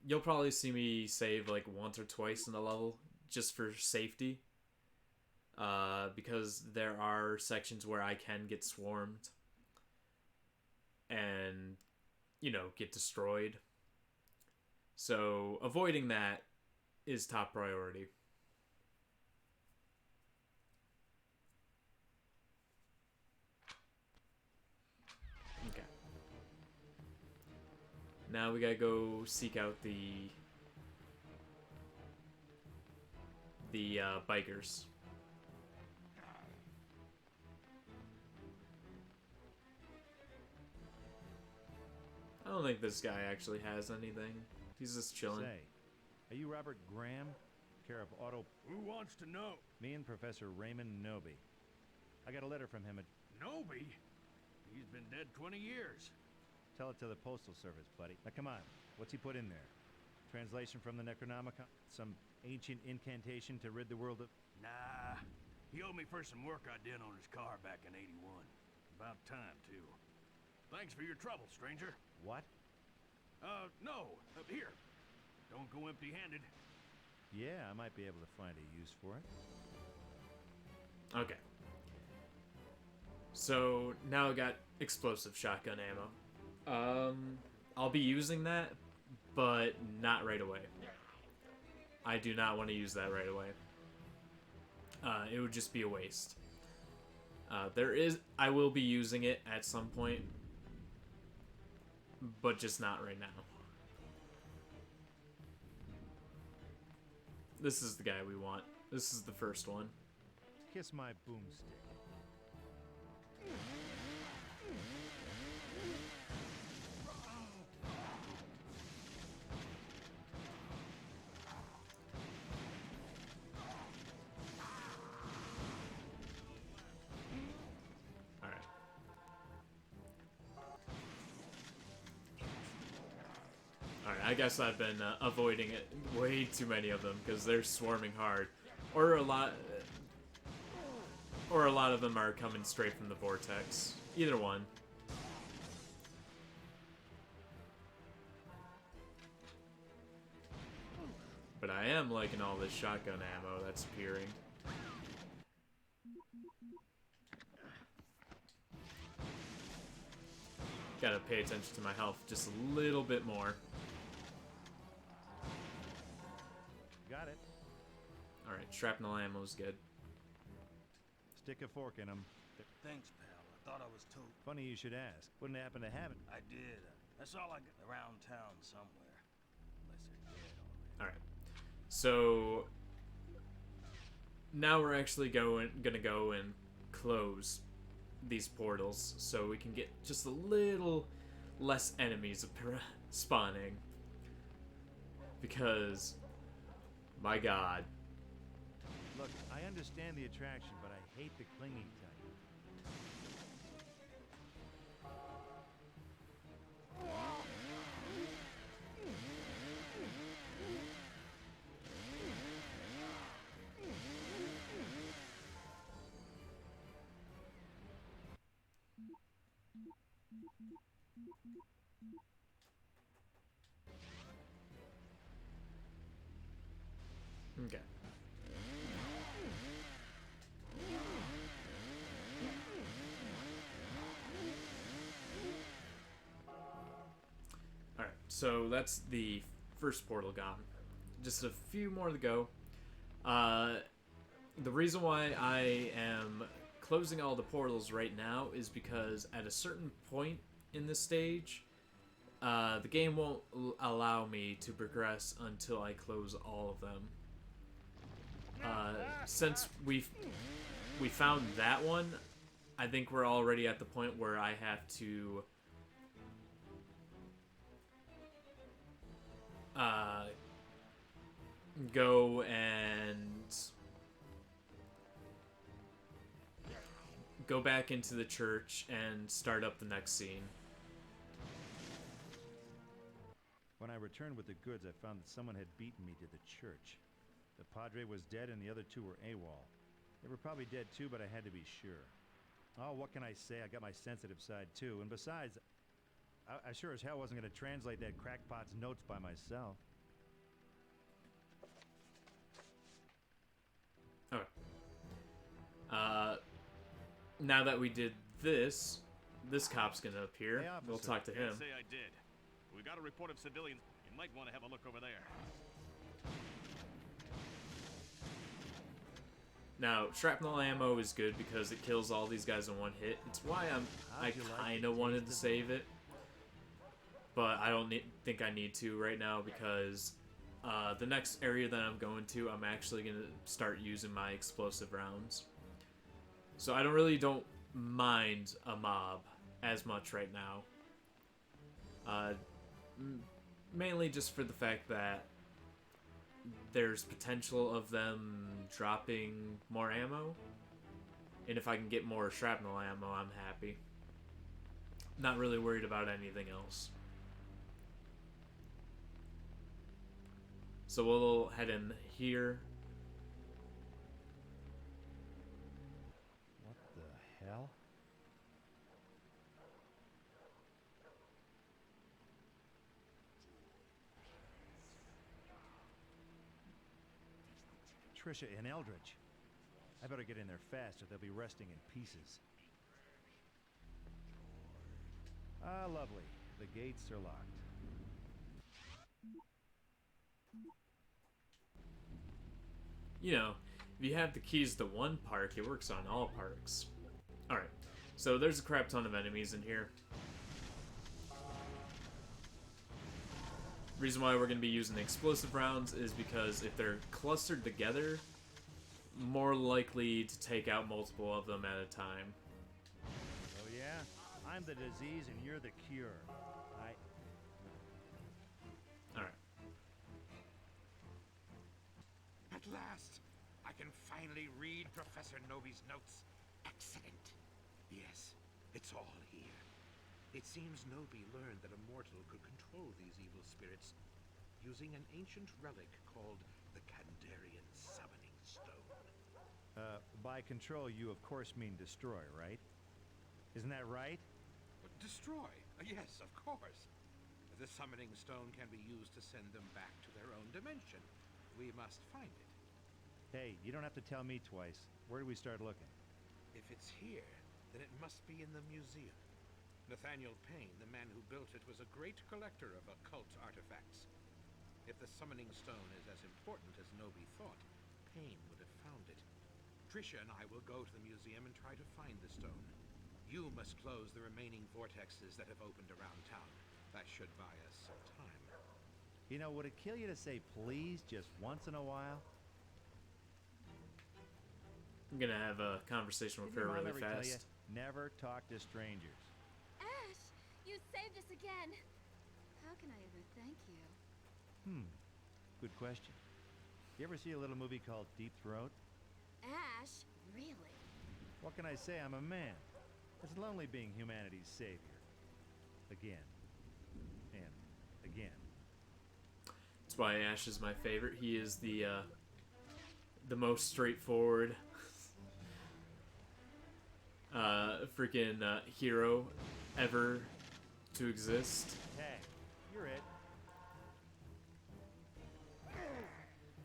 You'll probably see me save like once or twice in the level, just for safety. Because there are sections where I can get swarmed and, you know, get destroyed. So avoiding that is top priority. Okay. Now we gotta go seek out the bikers. I don't think this guy actually has anything. He's just chilling. Say, are you Robert Graham, care of Auto? Who wants to know? Me and Professor Raymond Noby. I got a letter from him at... Noby? He's been dead 20 years. Tell it to the Postal Service, buddy. Now, come on. What's he put in there? Translation from the Necronomicon? Some ancient incantation to rid the world of... Nah. He owed me for some work I did on his car back in '81. About time, too. Thanks for your trouble, stranger. What? No. Here. Don't go empty-handed. Yeah, I might be able to find a use for it. Okay. So, now I got explosive shotgun ammo. I'll be using that, but not right away. I do not want to use that right away. It would just be a waste. I will be using it at some point, but just not right now. This is the guy we want. This is the first one. Kiss my boomstick. Alright. Alright, I guess I've been avoiding it. Way too many of them, because they're swarming hard. Or a lot of them are coming straight from the vortex. Either one. But I am liking all this shotgun ammo that's appearing. Gotta pay attention to my health just a little bit more. Got it. Alright, shrapnel ammo's good. Stick a fork in them. Thanks, pal. I thought I was told. Funny you should ask. Wouldn't happen to have it. I did. That's all I got around town somewhere. Unless they're dead already. Alright. So now we're actually gonna go and close these portals so we can get just a little less enemies spawning. Because, my god. Look, I understand the attraction, but I hate the clingy type. Okay. Alright, so that's the first portal gone. Just a few more to go. The reason why I am closing all the portals right now is because at a certain point in this stage, the game won't allow me to progress until I close all of them. Since we found that one, I think we're already at the point where I have to go and go back into the church and start up the next scene. When I returned with the goods, I found that someone had beaten me to the church. The Padre was dead and the other two were AWOL. They were probably dead too, but I had to be sure. Oh, what can I say? I got my sensitive side too. And besides, I sure as hell wasn't going to translate that crackpot's notes by myself. Okay. Now that we did this cop's gonna appear. Hey, we'll officer. talk to him. Can't say I did. We got a report of civilians. You might want to have a look over there. Now, shrapnel ammo is good because it kills all these guys in one hit. It's why I kind of wanted to save it, but I don't think I need to right now because the next area that I'm going to, I'm actually going to start using my explosive rounds. So I don't mind a mob as much right now. Mainly just for the fact that there's potential of them dropping more ammo. And if I can get more shrapnel ammo, I'm happy. Not really worried about anything else. So we'll head in here. What the hell? Trisha and Eldridge. I better get in there fast or they'll be resting in pieces. Ah, lovely. The gates are locked. You know, if you have the keys to one park, it works on all parks. Alright, so there's a crap ton of enemies in here. reason why we're going to be using the explosive rounds is because if they're clustered together, more likely to take out multiple of them at a time. Oh yeah? I'm the disease and you're the cure. Alright. At last, I can finally read Professor Nobi's notes. Excellent. Yes, it's all here. It seems Nobi learned that a mortal could control these evil spirits using an ancient relic called the Kandarian Summoning Stone. By control, you of course mean destroy, right? Isn't that right? Destroy? Yes, of course. The Summoning Stone can be used to send them back to their own dimension. We must find it. Hey, you don't have to tell me twice. Where do we start looking? If it's here, then it must be in the museum. Nathaniel Payne, the man who built it, was a great collector of occult artifacts. If the Summoning Stone is as important as Nobi thought, Payne would have found it. Tricia and I will go to the museum and try to find the stone. You must close the remaining vortexes that have opened around town. That should buy us some time. You know, would it kill you to say please just once in a while? I'm gonna have a conversation with her really fast. Never talk to strangers. Ash, you saved us again. How can I ever thank you? Good question. You ever see a little movie called Deep Throat? Ash, really? What can I say? I'm a man. It's lonely being humanity's savior. Again. And again. That's why Ash is my favorite. He is the most straightforward freaking hero ever to exist. Hey, you're it.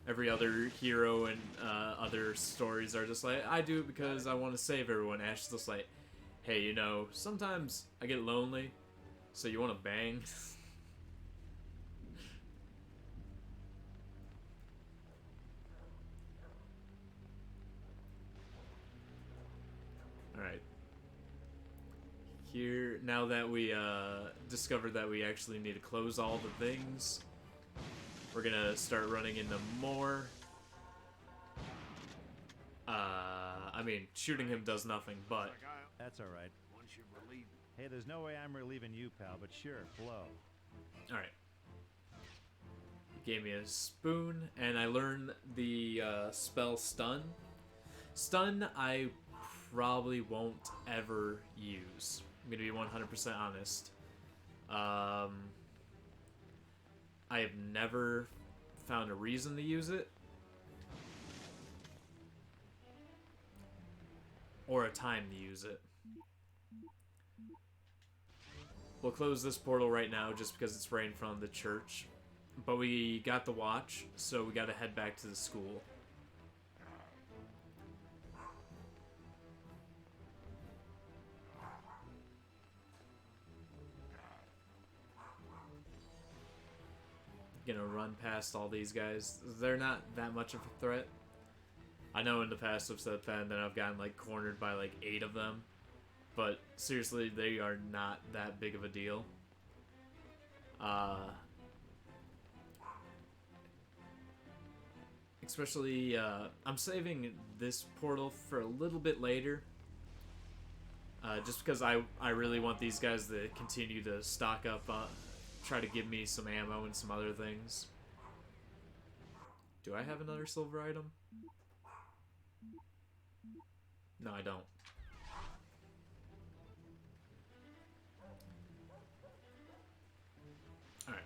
Every other hero and other stories are just like, I do it because I want to save everyone. Ash is just like, hey, you know, sometimes I get lonely, so you want to bang? Alright. Here, now that we discovered that we actually need to close all the things, we're gonna start running into more. I mean, shooting him does nothing, but... That's alright. Hey, there's no way I'm relieving you, pal, but sure, blow. Alright. He gave me a spoon, and I learned the spell Stun. Stun, I probably won't ever use. I'm gonna be 100% honest. I have never found a reason to use it. Or a time to use it. We'll close this portal right now just because it's right in front of the church. But we got the watch, so we gotta head back to the school. Gonna run past all these guys. They're not that much of a threat. I know in the past I've said that, and then I've gotten like cornered by like 8 of them. But seriously, they are not that big of a deal. Especially, I'm saving this portal for a little bit later. Just because I really want these guys to continue to stock up, try to give me some ammo and some other things. Do I have another silver item? No, I don't. Alright.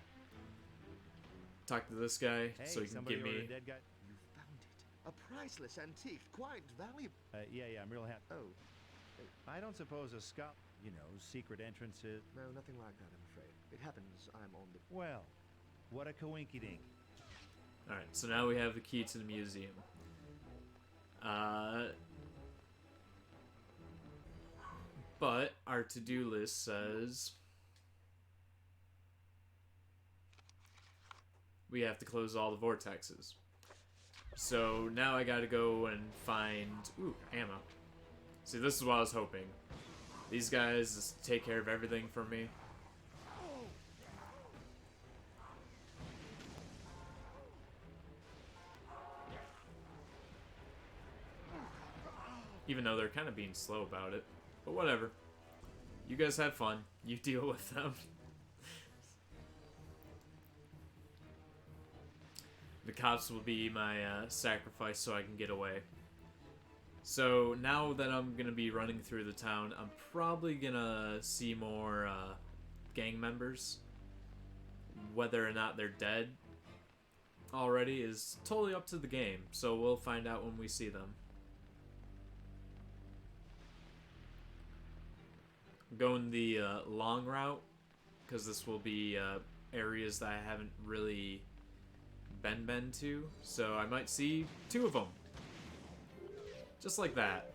Talk to this guy so he can give me... You found it. A priceless antique, quite valuable. Yeah, I'm real happy. Oh. I don't suppose a scout, you know, secret entrances... No, nothing like that, I'm afraid. It happens I'm on the... Well, what a coinkydink. Alright, so now we have the key to the museum. But our to-do list says... we have to close all the vortexes. So now I gotta go and find... ooh, ammo. See, this is what I was hoping. These guys just take care of everything for me. Even though they're kind of being slow about it. But whatever. You guys have fun. You deal with them. The cops will be my sacrifice so I can get away. So now that I'm going to be running through the town, I'm probably going to see more gang members. Whether or not they're dead already is totally up to the game. So we'll find out when we see them. I'm going the long route because this will be areas that I haven't really been to, so I might see 2 of them. Just like that.